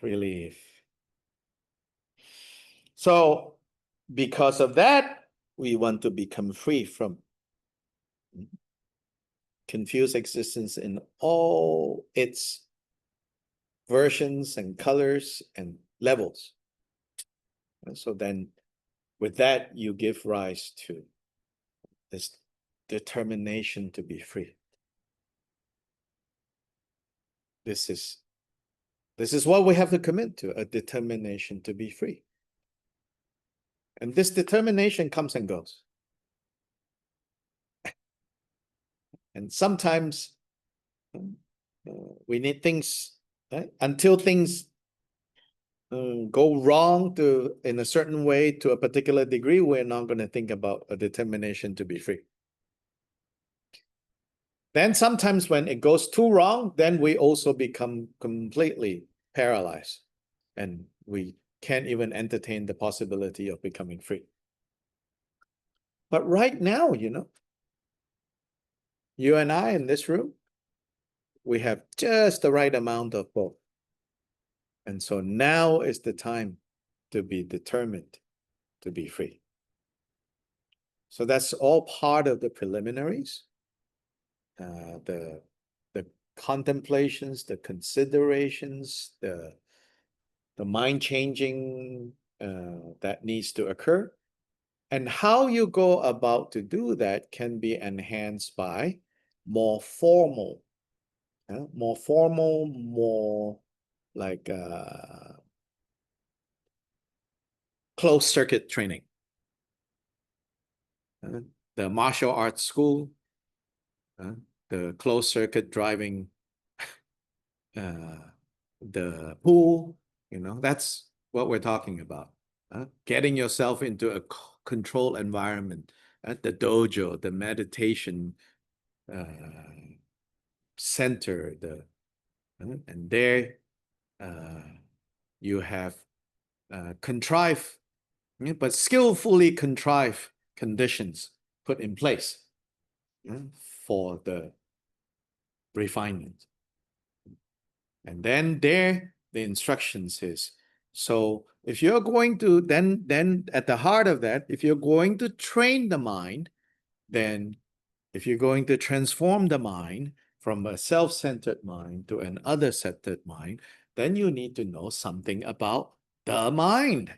Relief. So, because of that, we want to become free from confused existence in all its versions and colors and levels. And so then, with that, you give rise to this determination to be free. This is what we have to commit to, a determination to be free. And this determination comes and goes. And sometimes we need things, right? Until things go wrong in a certain way to a particular degree, we're not going to think about a determination to be free. Then sometimes when it goes too wrong, then we also become completely paralyzed and we can't even entertain the possibility of becoming free. But right now, you and I in this room, we have just the right amount of both. And so now is the time to be determined to be free. So that's all part of the preliminaries, the contemplations, the considerations, the mind changing that needs to occur. And how you go about to do that can be enhanced by more formal, more like closed circuit training. The martial arts school, the closed circuit driving, the pool, that's what we're talking about. Getting yourself into a controlled environment at the dojo, the meditation center, and there you have contrived, but skillfully contrived conditions put in place for the refinement. And then there, the instructions is, so if you're going to, then at the heart of that, if you're going to train the mind, then if you're going to transform the mind from a self-centered mind to an other-centered mind, then you need to know something about the mind.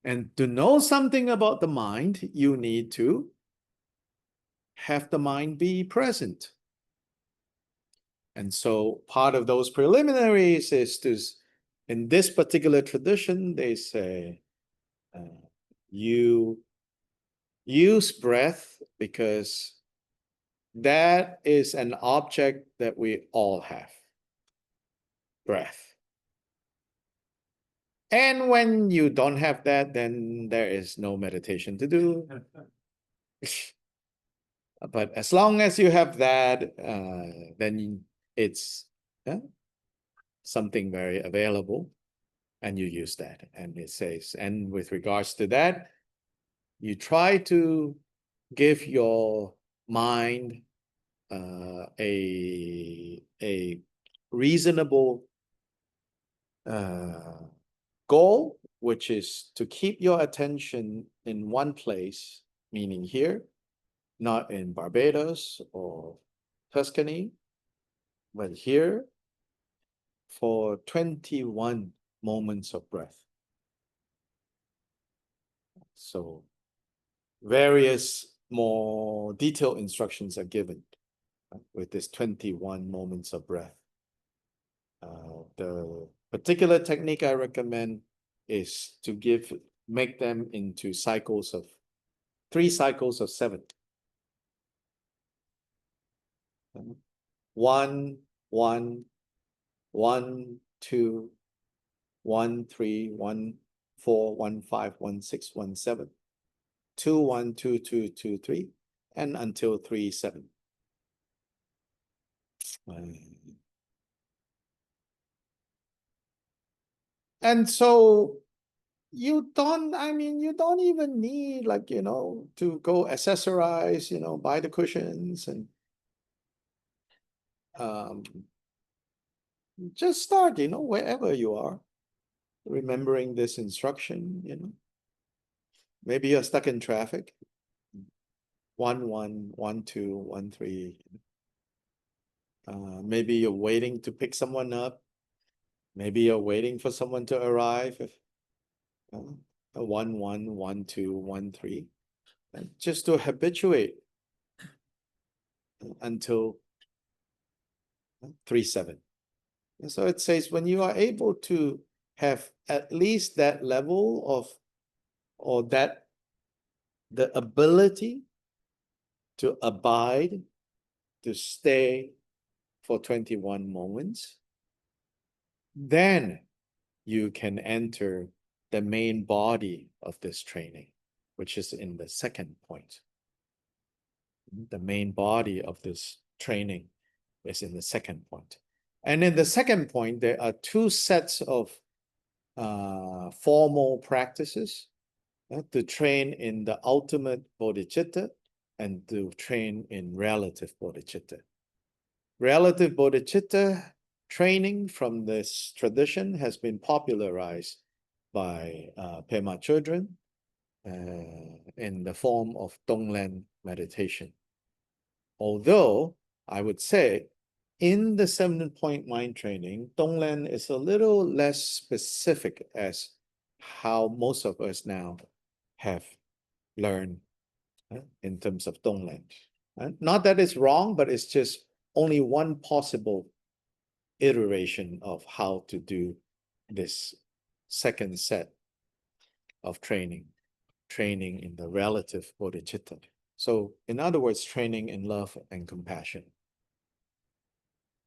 And to know something about the mind, you need to have the mind be present. And so part of those preliminaries is to, in this particular tradition, they say, you use breath because that is an object that we all have. Breath. And when you don't have that, then there is no meditation to do. But as long as you have that, then it's something very available, and you use that. And it says, and with regards to that, you try to give your mind a reasonable goal, which is to keep your attention in one place, meaning here, not in Barbados or Tuscany, but here for 21 moments of breath. So various more detailed instructions are given with this 21 moments of breath. The particular technique I recommend is to make them into cycles of 3 cycles of 7. 1, 1, 1, 2, 1, 3, 1, 4, 1, 5, 1, 6, 1, 7, 2, 1, 2, 2, 2, 3, and until 3, 7. And so you don't even need to go accessorize, buy the cushions and just start, wherever you are, remembering this instruction, Maybe you're stuck in traffic. 1, 1, 1, 2, 1, 3. Maybe you're waiting to pick someone up. Maybe you're waiting for someone to arrive. 1, 1, 1, 2, 1, 3. And just to habituate until 3, 7. And so it says when you are able to have at least that level of, or that the ability to abide, to stay for 21 moments, then you can enter the main body of this training, which is in the second point. The main body of this training is in the second point. And in the second point, there are 2 sets of formal practices to train in the ultimate bodhicitta and to train in relative bodhicitta. Relative bodhicitta training from this tradition has been popularized by Pema children in the form of Donglen meditation. Although I would say in the 7-point mind training, Donglen is a little less specific as how most of us now have learned in terms of Donglen. Not that it's wrong, but it's just only one possible iteration of how to do this second set of training in the relative bodhicitta. So in other words, training in love and compassion.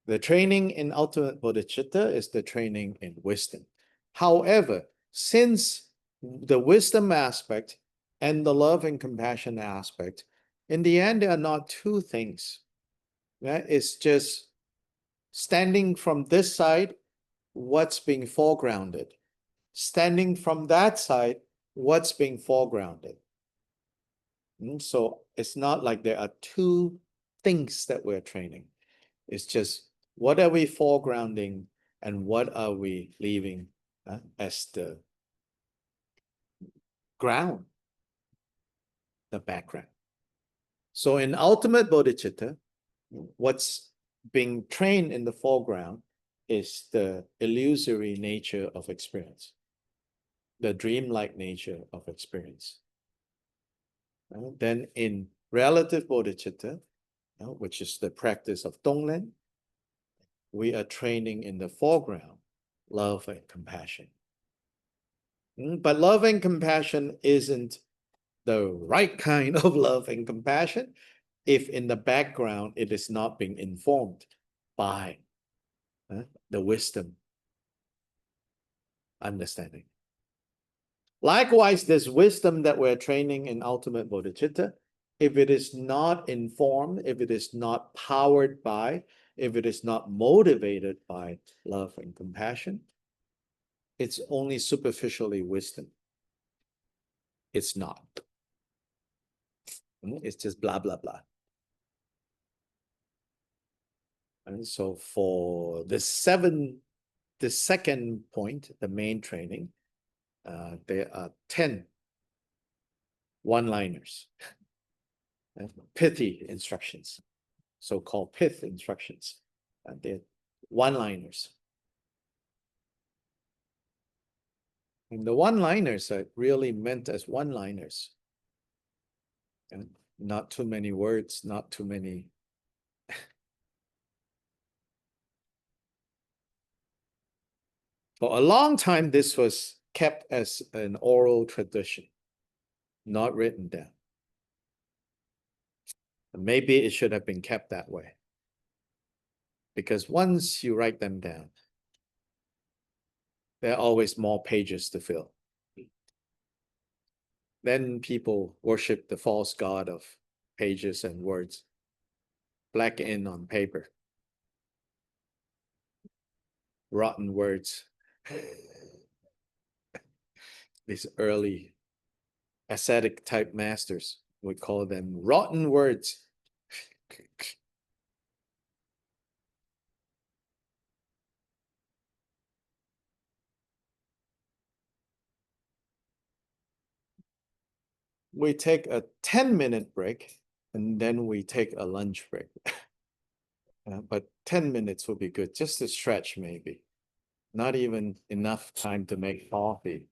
The training in ultimate bodhicitta is the training in wisdom. However, since the wisdom aspect and the love and compassion aspect, in the end, they are not two things. Yeah? It's just standing from this side, what's being foregrounded. Standing from that side, what's being foregrounded. So it's not like there are two things that we're training. It's just what are we foregrounding and what are we leaving as the ground, the background. So in ultimate bodhicitta, what's being trained in the foreground is the illusory nature of experience, the dreamlike nature of experience. Then in relative bodhicitta, which is the practice of Donglen, we are training in the foreground, love and compassion. But love and compassion isn't the right kind of love and compassion if in the background it is not being informed by the wisdom understanding. Likewise, this wisdom that we're training in ultimate bodhicitta, if it is not informed, if it is not powered by, if it is not motivated by love and compassion, it's only superficially wisdom. It's not. It's just blah, blah, blah. And so for the second point, the main training, there are 10 one-liners, pithy instructions, so-called pith instructions. They're one-liners. And the one-liners are really meant as one-liners. And not too many words, not too many. For a long time, this was kept as an oral tradition, not written down. Maybe it should have been kept that way. Because once you write them down, there are always more pages to fill. Then people worship the false god of pages and words, black ink on paper, rotten words. These early ascetic type masters, we call them rotten words. We take a 10-minute break and then we take a lunch break. But 10 minutes will be good, just to stretch maybe. Not even enough time to make coffee.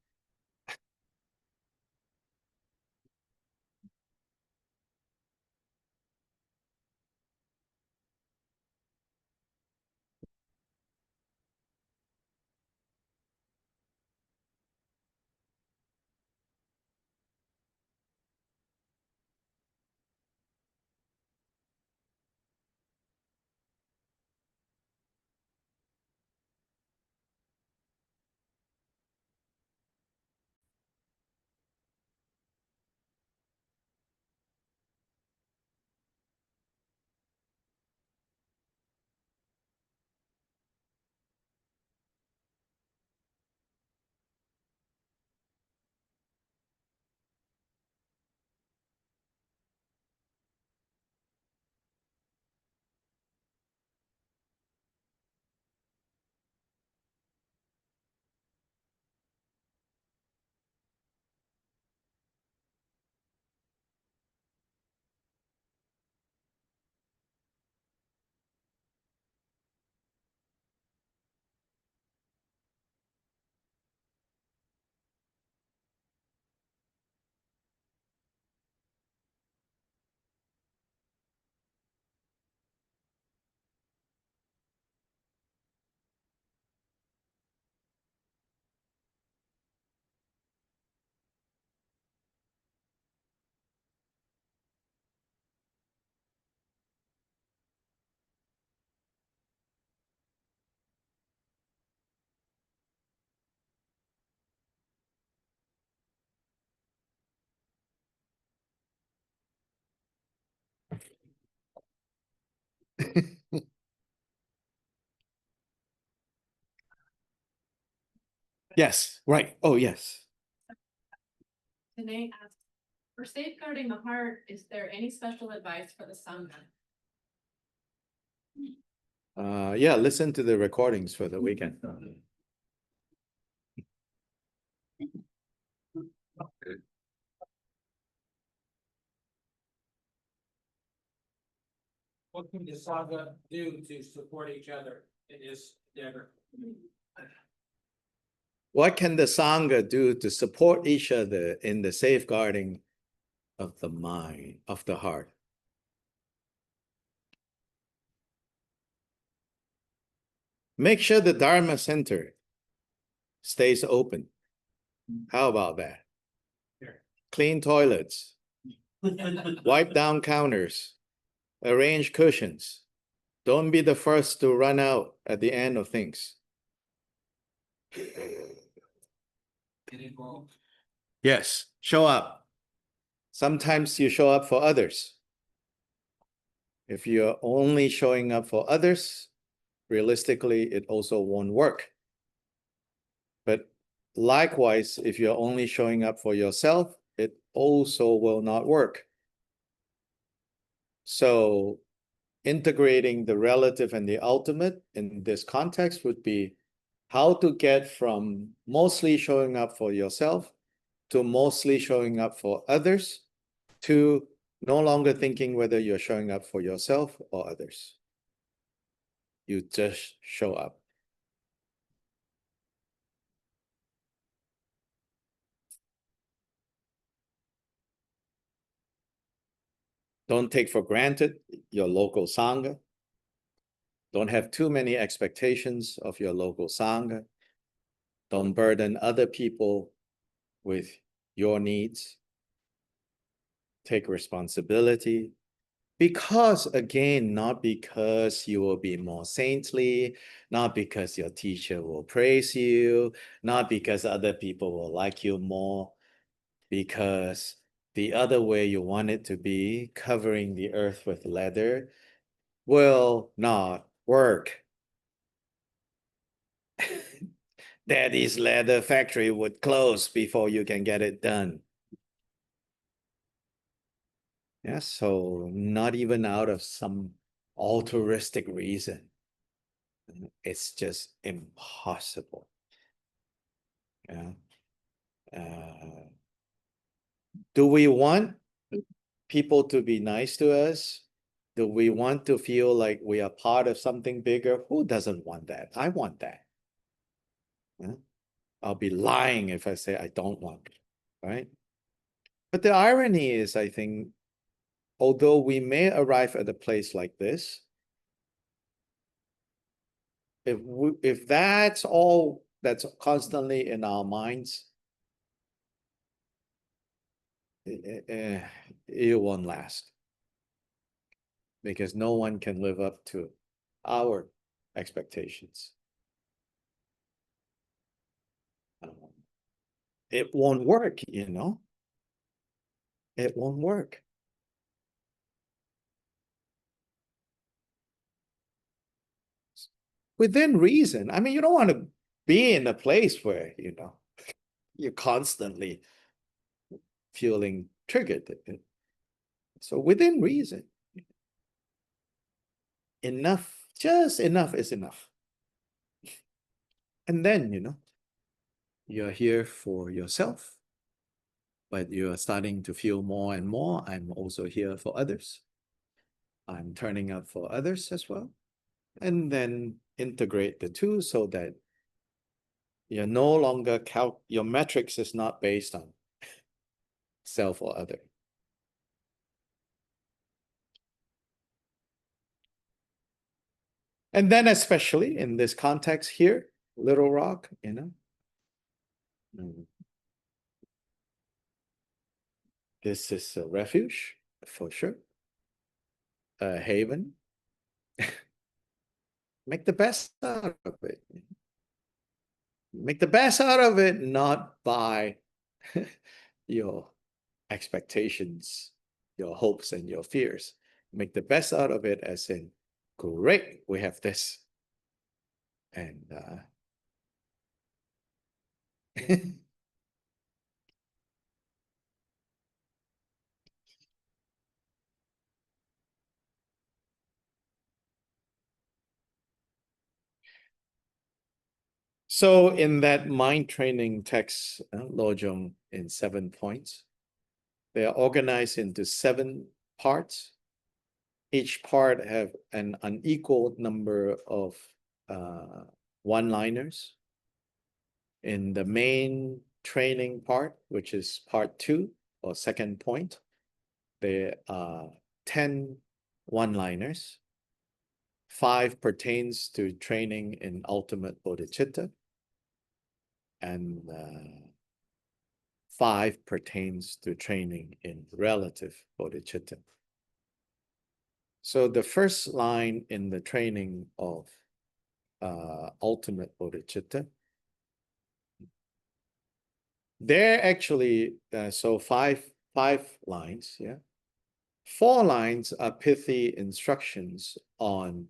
Yes, right. Oh, yes. Danae asks, for safeguarding the heart, is there any special advice for the Sangha? Yeah, listen to the recordings for the weekend. What can the Sangha do to support each other in this endeavor? What can the Sangha do to support each other in the safeguarding of the mind, of the heart? Make sure the Dharma Center stays open. How about that? Sure. Clean toilets, wipe down counters, arrange cushions. Don't be the first to run out at the end of things. Get involved. Yes, show up. Sometimes you show up for others. If you're only showing up for others, realistically, it also won't work. But likewise, if you're only showing up for yourself, it also will not work. So integrating the relative and the ultimate in this context would be how to get from mostly showing up for yourself to mostly showing up for others to no longer thinking whether you're showing up for yourself or others. You just show up. Don't take for granted your local Sangha. Don't have too many expectations of your local Sangha. Don't burden other people with your needs. Take responsibility. Because again, not because you will be more saintly, not because your teacher will praise you, not because other people will like you more, because the other way you want it to be, covering the earth with leather, will not work. Daddy's leather factory would close before you can get it done. Yeah, so not even out of some altruistic reason. It's just impossible. Yeah. Do we want people to be nice to us? Do we want to feel like we are part of something bigger? Who doesn't want that? I want that. Yeah? I'll be lying if I say I don't want it, right? But the irony is, I think, although we may arrive at a place like this, if that's all that's constantly in our minds, it won't last. Because no one can live up to our expectations. It won't work, you know? It won't work. Within reason. I mean, you don't want to be in a place where, you know, you're constantly feeling triggered. So within reason. Enough, just enough is enough. And then, you know, you're here for yourself, but you're starting to feel more and more, I'm also here for others. I'm turning up for others as well. And then integrate the two so that you're no longer your metrics is not based on self or other. And then especially in this context here, Little Rock, you know, this is a refuge for sure, a haven. Make the best out of it. Make the best out of it, not by your expectations, your hopes, and your fears. Make the best out of it as in Great, we have this. And so in that mind training text, Lojong, in 7 points, they are organized into 7 parts. Each part have an unequal number of one-liners. In the main training part, which is part 2 or second point, there are 10 one-liners. 5 pertains to training in ultimate bodhicitta, and 5 pertains to training in relative bodhicitta. So the first line in the training of ultimate bodhicitta, there actually, so five lines, yeah. 4 lines are pithy instructions on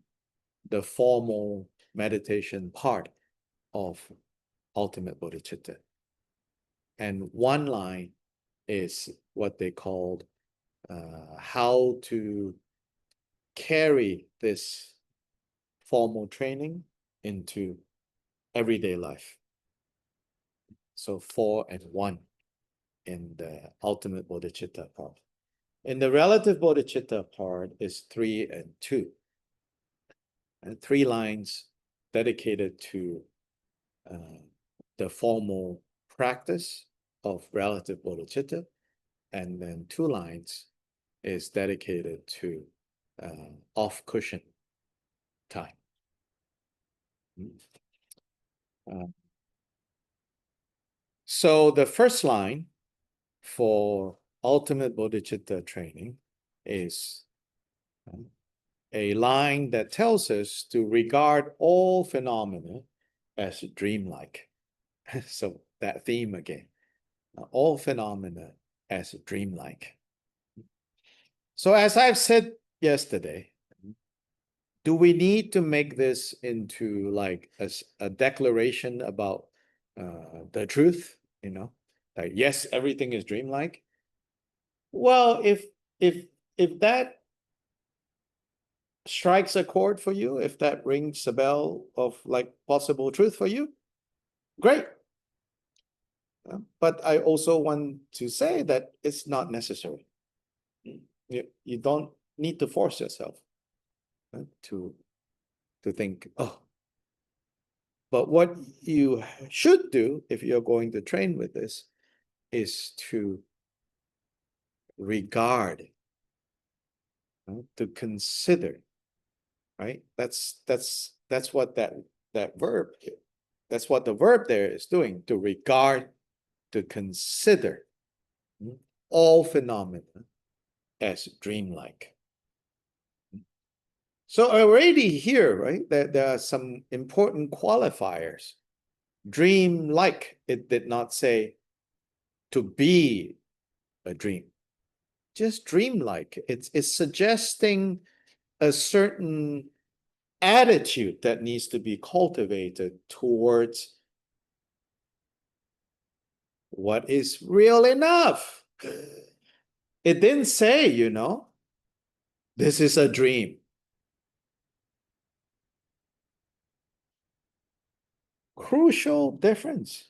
the formal meditation part of ultimate bodhicitta. And 1 line is what they called how to carry this formal training into everyday life. So 4 and 1 in the ultimate bodhicitta part. In the relative bodhicitta part is 3 and 2. And 3 lines dedicated to the formal practice of relative bodhicitta, and then 2 lines is dedicated to off cushion time. So the first line for ultimate bodhicitta training is a line that tells us to regard all phenomena as dreamlike. So that theme again, all phenomena as dreamlike. So as I've said yesterday, do we need to make this into like a declaration about the truth? You know, like yes, everything is dreamlike. Well, if that strikes a chord for you, if that rings a bell of like possible truth for you, great. But I also want to say that it's not necessary. You don't need to force yourself to think, oh. But what you should do if you're going to train with this is to regard, to consider, right? That's what that verb, that's what the verb there is doing, to regard, to consider all phenomena as dreamlike. So already here, right, there are some important qualifiers. Dream-like, it did not say to be a dream. Just dream-like. It's suggesting a certain attitude that needs to be cultivated towards what is real enough. It didn't say, you know, this is a dream. Crucial difference.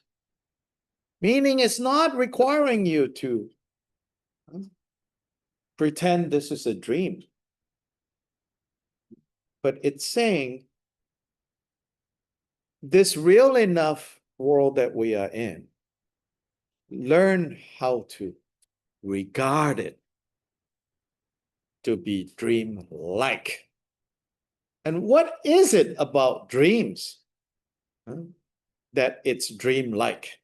Meaning it's not requiring you to pretend this is a dream. But it's saying this real enough world that we are in, learn how to regard it to be dream-like. And what is it about dreams that it's dream-like?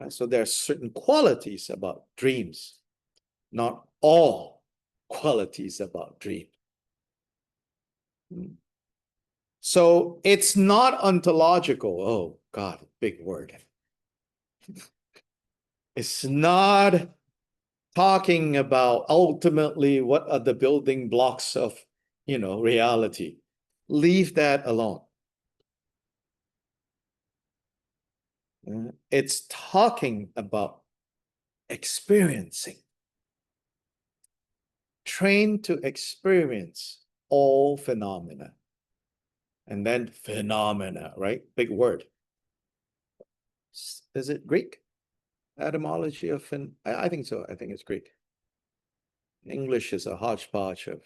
So there are certain qualities about dreams, not all qualities about dream. So it's not ontological. Oh God, big word. It's not talking about ultimately what are the building blocks of, reality. Leave that alone. It's talking about experiencing. Train to experience all phenomena. And then phenomena, right? Big word. Is it Greek? Etymology of I think so. I think it's Greek. English is a hodgepodge of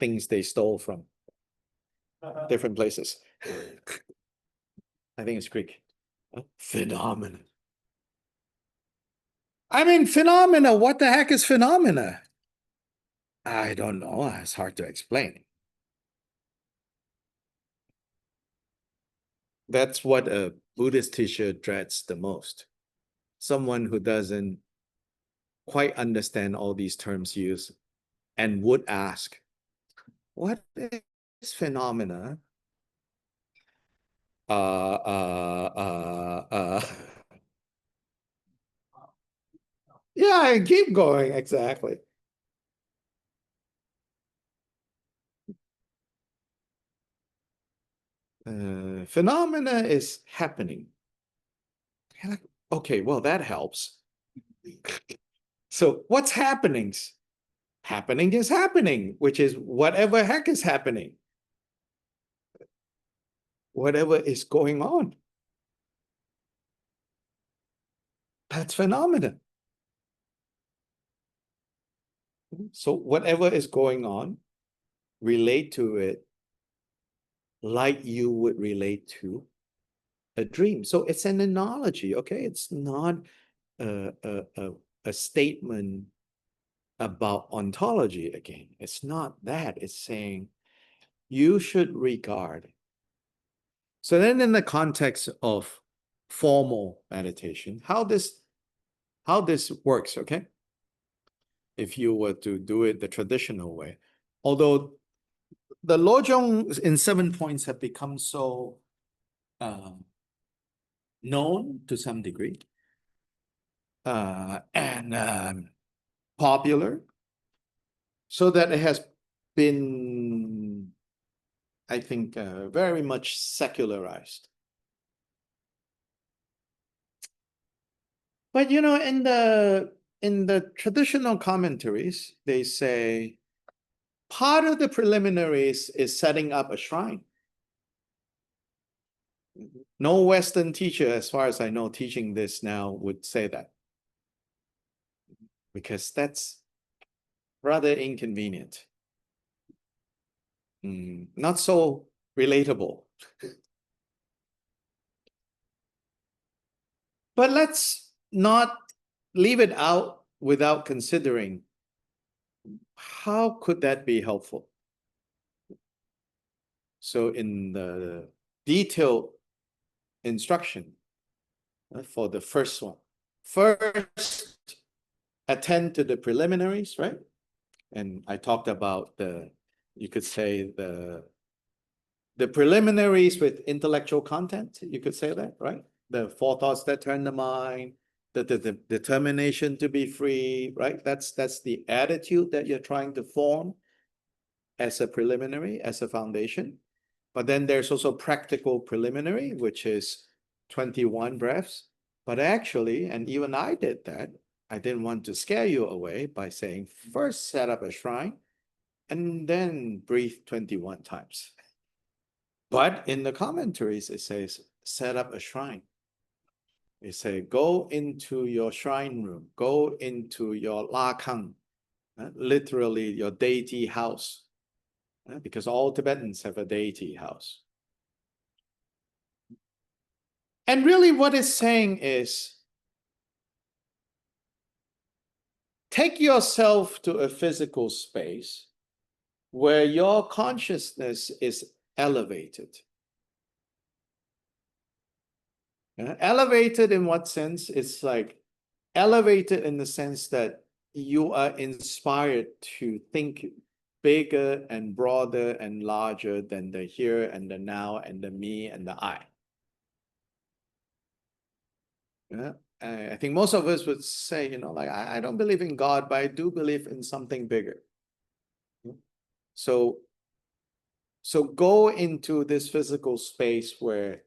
things they stole from different places. I think it's Greek. Phenomena. I mean, phenomena. What the heck is phenomena? I don't know. It's hard to explain. That's what a Buddhist teacher dreads the most. Someone who doesn't quite understand all these terms used and would ask, what is phenomena? Yeah, and keep going, exactly. Phenomena is happening. Okay, well, that helps. So what's happenings? Happening is happening, which is whatever heck is happening. Whatever is going on. That's phenomena. So whatever is going on, relate to it like you would relate to a dream. So it's an analogy, okay? It's not a statement about ontology again. It's not that. It's saying you should regard. So then in the context of formal meditation, how this works, okay? If you were to do it the traditional way, although the Lojong in 7 points have become so known to some degree and popular, so that it has been, I think, very much secularized. But in the traditional commentaries, they say part of the preliminaries is setting up a shrine. No Western teacher, as far as I know, teaching this now would say that, because that's rather inconvenient. Not so relatable. But let's not leave it out without considering how could that be helpful. So in the detailed instruction for the first one, first attend to the preliminaries, right? And I talked about you could say the preliminaries with intellectual content, you could say that, right? The 4 thoughts that turn the mind, the determination to be free, right? That's the attitude that you're trying to form as a preliminary, as a foundation. But then there's also practical preliminary, which is 21 breaths. But actually, and even I did that, I didn't want to scare you away by saying, first set up a shrine and then breathe 21 times. But in the commentaries, it says, set up a shrine. They say, go into your shrine room, go into your lakang, literally your deity house, because all Tibetans have a deity house. And really what it's saying is, take yourself to a physical space where your consciousness is elevated. Elevated in what sense? It's like elevated in the sense that you are inspired to think bigger and broader and larger than the here and the now and the me and the I. I think most of us would say, you know, like, I don't believe in God, but I do believe in something bigger. So, so go into this physical space where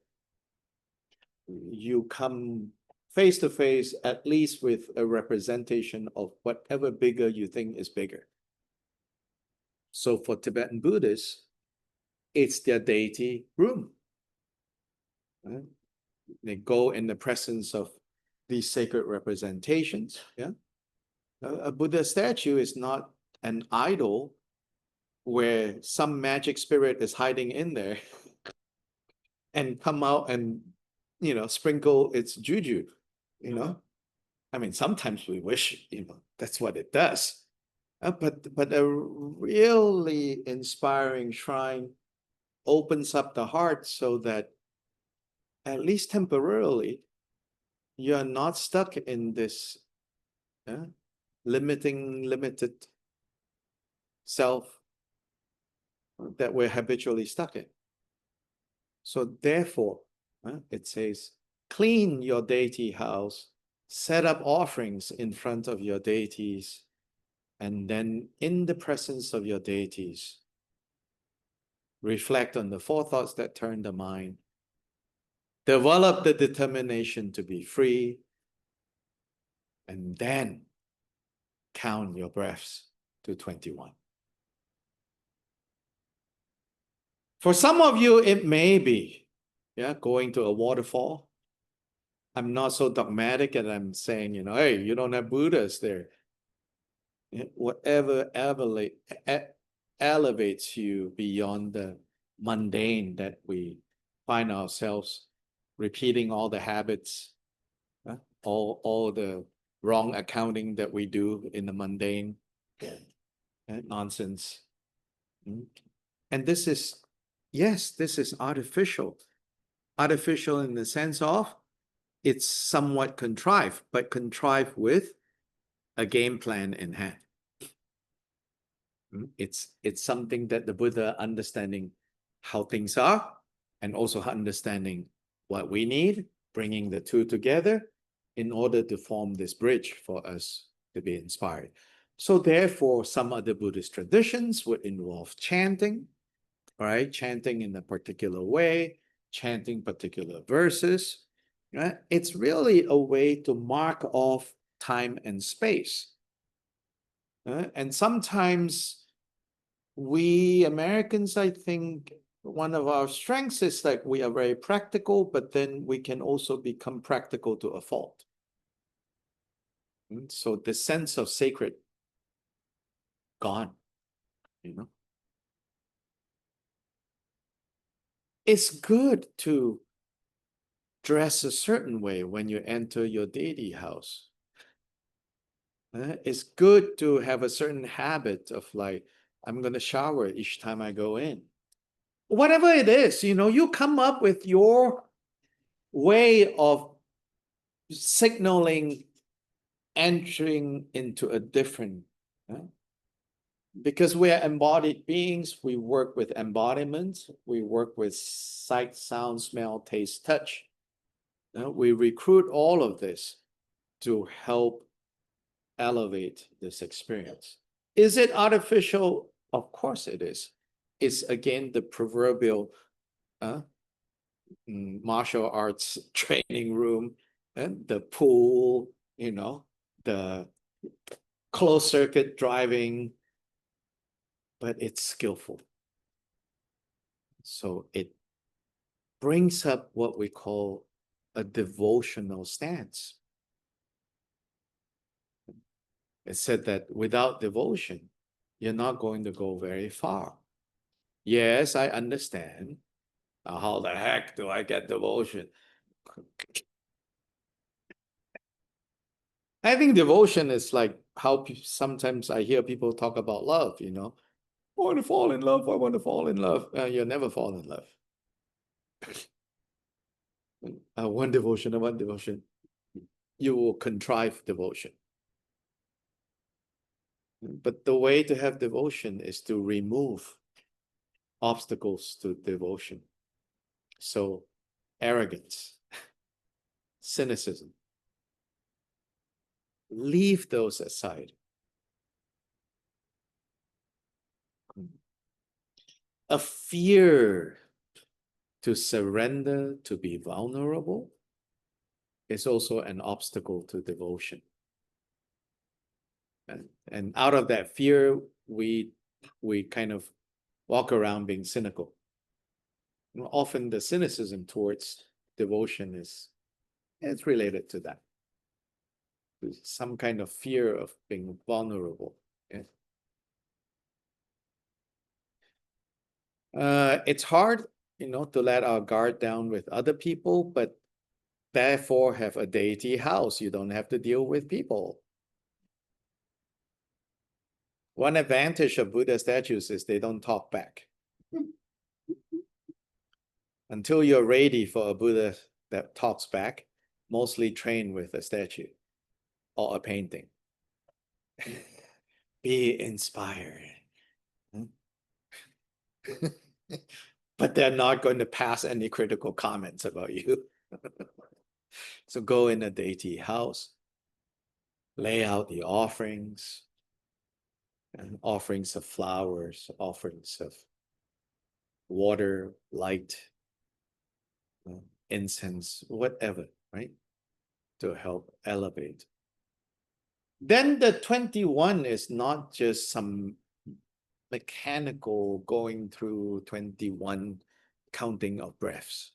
you come face to face, at least with a representation of whatever bigger you think is bigger. So for Tibetan Buddhists, it's their deity room. Right? They go in the presence of these sacred representations. Yeah, a Buddha statue is not an idol where some magic spirit is hiding in there and come out and, you know, sprinkle its juju. You know, I mean, sometimes we wish, you know, that's what it does. But a really inspiring shrine opens up the heart so that at least temporarily you're not stuck in this limited self that we're habitually stuck in. So therefore, it says, clean your deity house, set up offerings in front of your deities, and then in the presence of your deities, reflect on the four thoughts that turn the mind, develop the determination to be free, and then count your breaths to 21. For some of you, it may be, going to a waterfall. I'm not so dogmatic and I'm saying, you know, hey, you don't have Buddhas there. Whatever elevates you beyond the mundane that we find ourselves repeating all the habits, all the wrong accounting that we do in the mundane nonsense. And this is, yes, this is artificial. Artificial in the sense of it's somewhat contrived, but contrived with a game plan in hand. It's something that the Buddha understanding how things are and also understanding what we need, bringing the two together in order to form this bridge for us to be inspired. So therefore, some other Buddhist traditions would involve chanting, right? Chanting in a particular way, chanting particular verses. Right? It's really a way to mark off time and space. And sometimes we Americans, I think one of our strengths is that we are very practical, but then we can also become practical to a fault. So the sense of sacred gone, you know. It's good to dress a certain way when you enter your deity house. It's good to have a certain habit of like, I'm going to shower each time I go in. Whatever it is, you know, you come up with your way of signaling entering into a different, because we are embodied beings, we work with embodiment, we work with sight, sound, smell, taste, touch. We recruit all of this to help elevate this experience. Is it artificial? Of course it is. It's again the proverbial martial arts training room and the pool, you know, the closed circuit driving, but it's skillful. So it brings up what we call a devotional stance. It said that without devotion, you're not going to go very far. Yes, I understand. Now, how the heck do I get devotion? I think devotion is like how sometimes I hear people talk about love, you know. I want to fall in love. I want to fall in love. You'll never fall in love. I want devotion. I want devotion. You will contrive devotion. But the way to have devotion is to remove obstacles to devotion. So arrogance, cynicism, leave those aside. A fear to surrender, to be vulnerable, is also an obstacle to devotion. And out of that fear, we kind of walk around being cynical. Often the cynicism towards devotion it's related to that. Some kind of fear of being vulnerable. Yeah. It's hard, to let our guard down with other people, but therefore have a deity house. You don't have to deal with people. One advantage of Buddha statues is they don't talk back. Until you're ready for a Buddha that talks back, mostly train with a statue or a painting. Be inspired. But they're not going to pass any critical comments about you. So go in a deity house, lay out the offerings, and offerings of flowers, offerings of water, light, incense, whatever, right? To help elevate. Then the 21 is not just some mechanical going through 21 counting of breaths.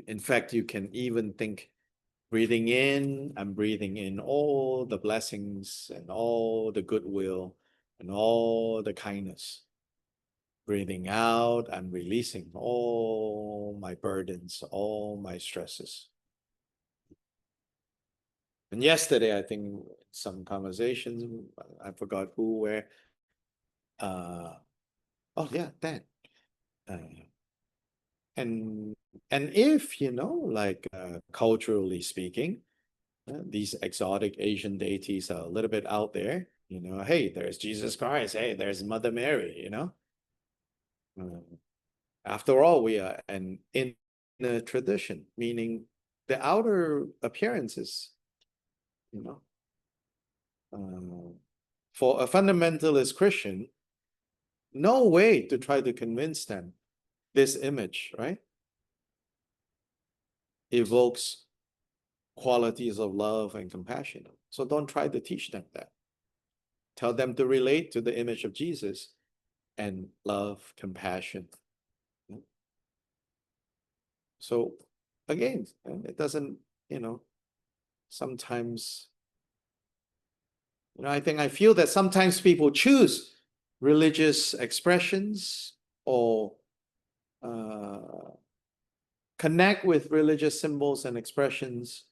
In fact, you can even think, breathing in, I'm breathing in all the blessings and all the goodwill and all the kindness. Breathing out, I'm releasing all my burdens, all my stresses. And yesterday, I think some conversations, I forgot who, where, oh yeah, Dan. And if, like culturally speaking, these exotic Asian deities are a little bit out there, hey, there's Jesus Christ, hey, there's Mother Mary, After all, we are in a tradition, meaning the outer appearances, for a fundamentalist Christian, no way to try to convince them this image, right, evokes qualities of love and compassion. So don't try to teach them that. Tell them to relate to the image of Jesus and love, compassion. So again, it doesn't, sometimes, I feel that sometimes people choose religious expressions or connect with religious symbols and expressions.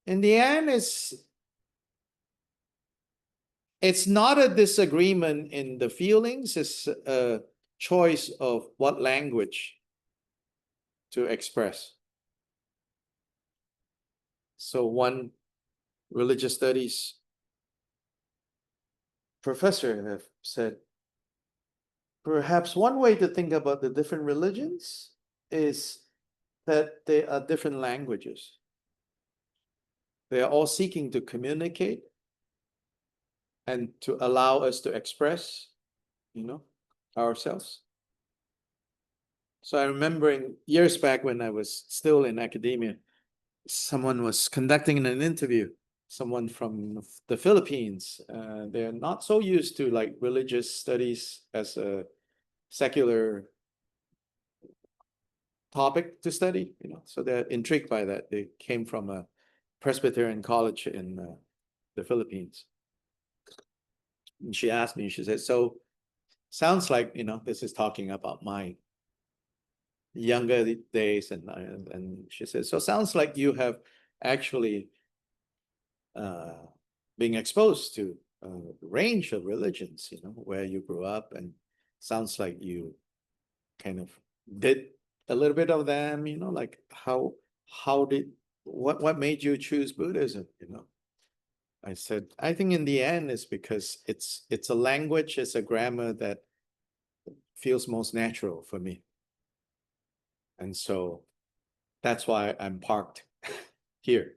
In the end, it's not a disagreement in the feelings, it's a choice of what language to express. So one religious studies professor have said, perhaps one way to think about the different religions is that they are different languages. They are all seeking to communicate and to allow us to express, ourselves. So I'm remembering years back when I was still in academia, someone was conducting an interview, someone from the Philippines. They're not so used to like religious studies as a secular topic to study, so they're intrigued by that. They came from a Presbyterian college in the Philippines. And she asked me, she said, so sounds like, this is talking about my younger days. And she said, so sounds like you have actually being exposed to a range of religions, where you grew up, and sounds like you kind of did a little bit of them, like what made you choose Buddhism, I said, I think in the end it's because it's a language, it's a grammar that feels most natural for me. And so that's why I'm parked here,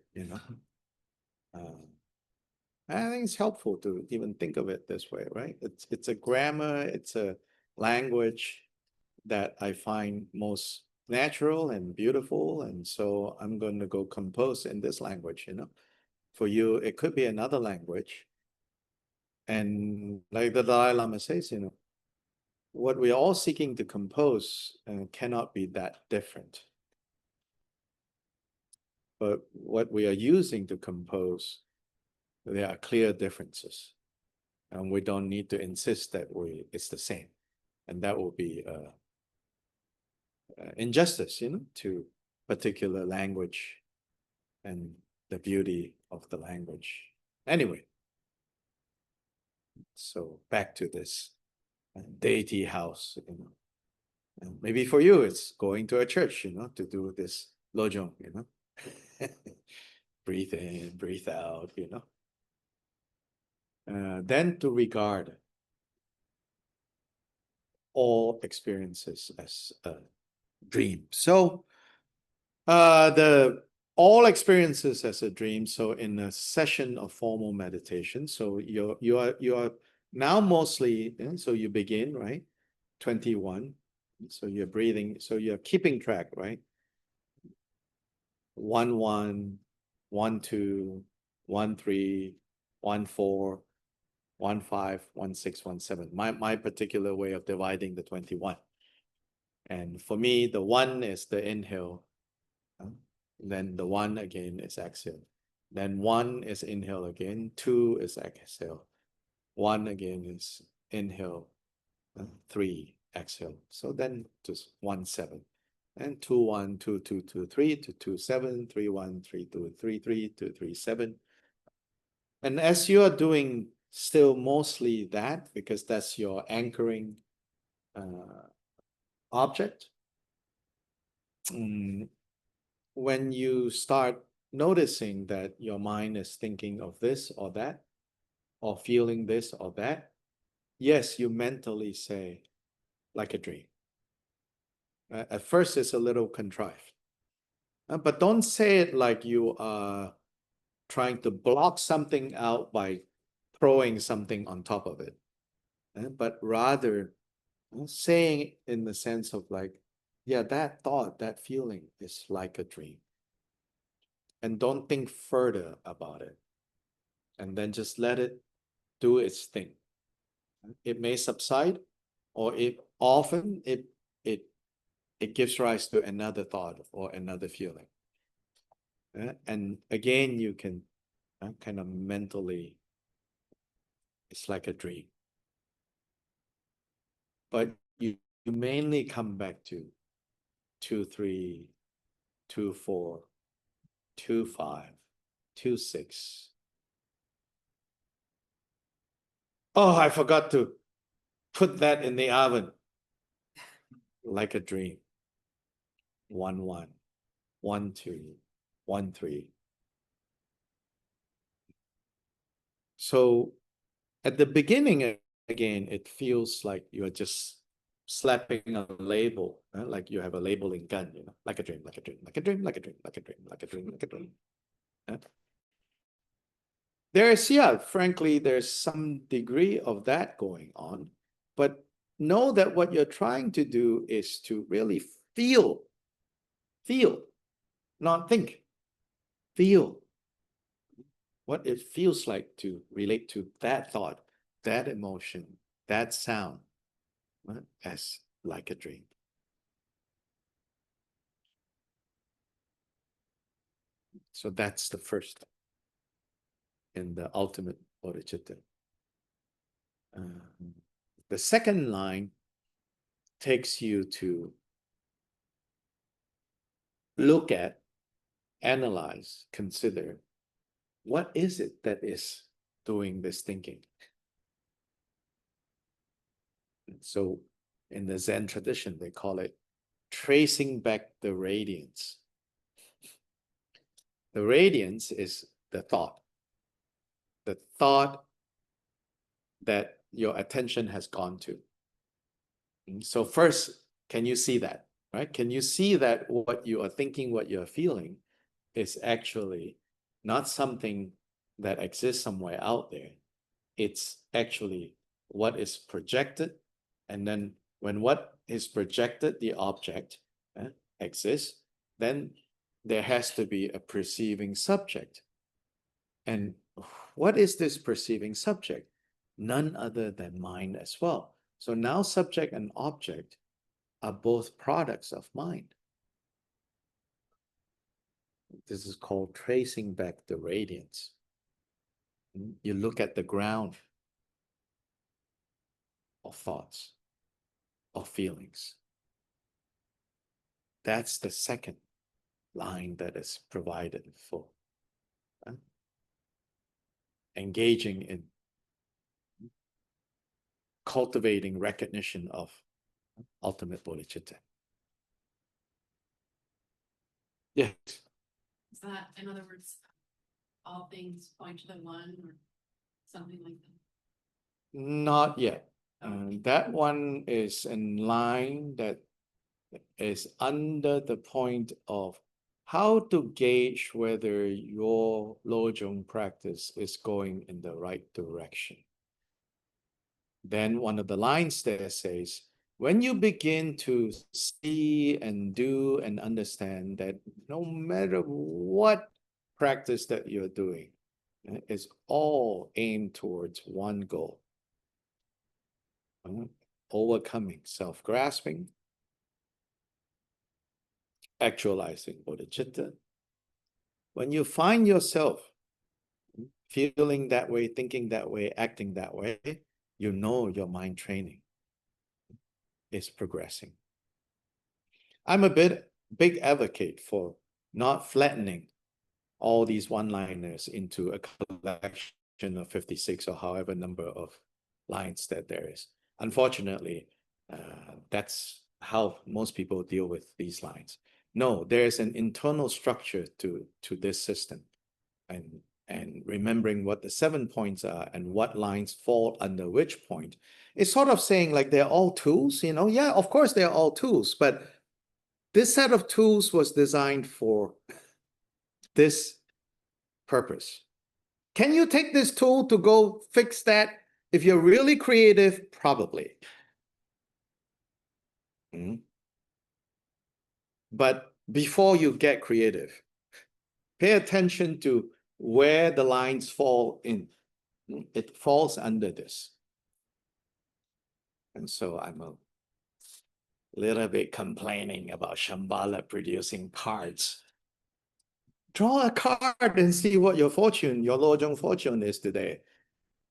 I think it's helpful to even think of it this way, right? It's a grammar, it's a language that I find most natural and beautiful, and so I'm going to go compose in this language, For you, it could be another language. And like the Dalai Lama says, what we're all seeking to compose cannot be that different. But what we are using to compose, there are clear differences. And we don't need to insist that it's the same. And that will be injustice, to particular language and the beauty of the language. Anyway, so back to this deity house, And maybe for you, it's going to a church, to do this lojong, breathe in, breathe out, Then to regard all experiences as a dream. So the all experiences as a dream. So in a session of formal meditation, so you are now mostly, so you begin, right? 21. So you're breathing, so you're keeping track, right? 1 1, 1 2, 1 3, 1 4, 1 5, 1 6, 1 7. My particular way of dividing the 21. And for me, the 1 is the inhale. Then the 1 again is exhale. Then 1 is inhale again. 2 is exhale. 1 again is inhale. 3 exhale. So then just 1 7. And 2 1 2 2 2 3 2 2 7 3 1 3 2 3 3 2 3 7. And as you are doing still mostly that, because that's your anchoring object, when you start noticing that your mind is thinking of this or that, or feeling this or that, yes, you mentally say, like a dream. At first, it's a little contrived. But don't say it like you are trying to block something out by throwing something on top of it. But rather saying in the sense of like, yeah, that thought, that feeling is like a dream. And don't think further about it. And then just let it do its thing. It may subside, or it gives rise to another thought or another feeling. And again, you can kind of mentally, it's like a dream. But you mainly come back to 2 3, 2 4, 2 5, 2 6. Oh, I forgot to put that in the oven. Like a dream. 1 1, 1 2, 1 3. So at the beginning, again, it feels like you're just slapping a label, like you have a labeling gun, like a dream, like a dream, like a dream, like a dream, like a dream, like a dream, like a dream. Frankly, there's some degree of that going on, but know that what you're trying to do is to really feel, not think, feel what it feels like to relate to that thought, that emotion, that sound, as like a dream. So that's the first in the ultimate bodhicitta. The second line takes you to look at, analyze, consider, what is it that is doing this thinking? So in the Zen tradition, they call it tracing back the radiance. The radiance is the thought that your attention has gone to. So first, can you see that, right? Can you see that what you are thinking, what you're feeling is actually not something that exists somewhere out there. It's actually what is projected, and then when what is projected, the object exists, then there has to be a perceiving subject. And what is this perceiving subject? None other than mind as well. So now subject and object are both products of mind. This is called tracing back the radiance. You look at the ground of thoughts, of feelings. That's the second line that is provided for engaging in cultivating recognition of ultimate bodhicitta. Yes. Is that, in other words, all things point to the one or something like that? Not yet. That one is in line that is under the point of how to gauge whether your Lojong practice is going in the right direction. Then one of the lines there says, when you begin to see and do and understand that no matter what practice that you're doing, it's all aimed towards one goal. Overcoming self-grasping, actualizing bodhicitta. When you find yourself feeling that way, thinking that way, acting that way, you know your mind training is progressing. I'm a big advocate for not flattening all these one-liners into a collection of 56 or however number of lines that there is. Unfortunately, that's how most people deal with these lines. No, there's an internal structure to this system, and remembering what the 7 points are and what lines fall under which point. It's sort of saying like they're all tools, you know? Yeah, of course they're all tools, but this set of tools was designed for this purpose. Can you take this tool to go fix that? If you're really creative, probably. But before you get creative, pay attention to where the lines fall in. It falls under this. And so I'm a little bit complaining about Shambhala producing cards. Draw a card and see what your fortune, your Lojong fortune is today.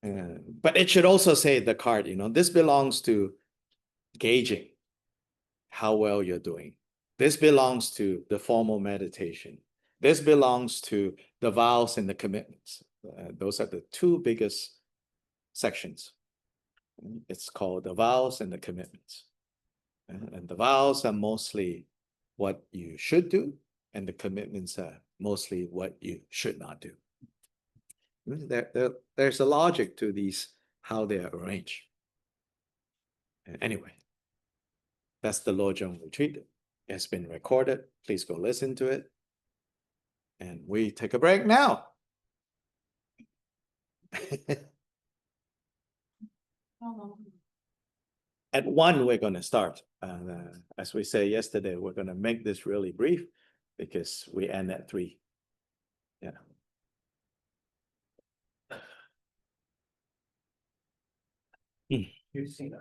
But it should also say the card, you know, this belongs to gauging how well you're doing. This belongs to the formal meditation. This belongs to the vows and the commitments. Those are the two biggest sections. It's called the vows and the commitments. And the vows are mostly what you should do, and the commitments are mostly what you should not do. There's a logic to these, how they are arranged. Anyway, that's the Lojong retreat. It's been recorded. Please go listen to it. And we take a break now. At 1, we're going to start. As we say yesterday, we're going to make this really brief because we end at 3. Yeah. You've seen it.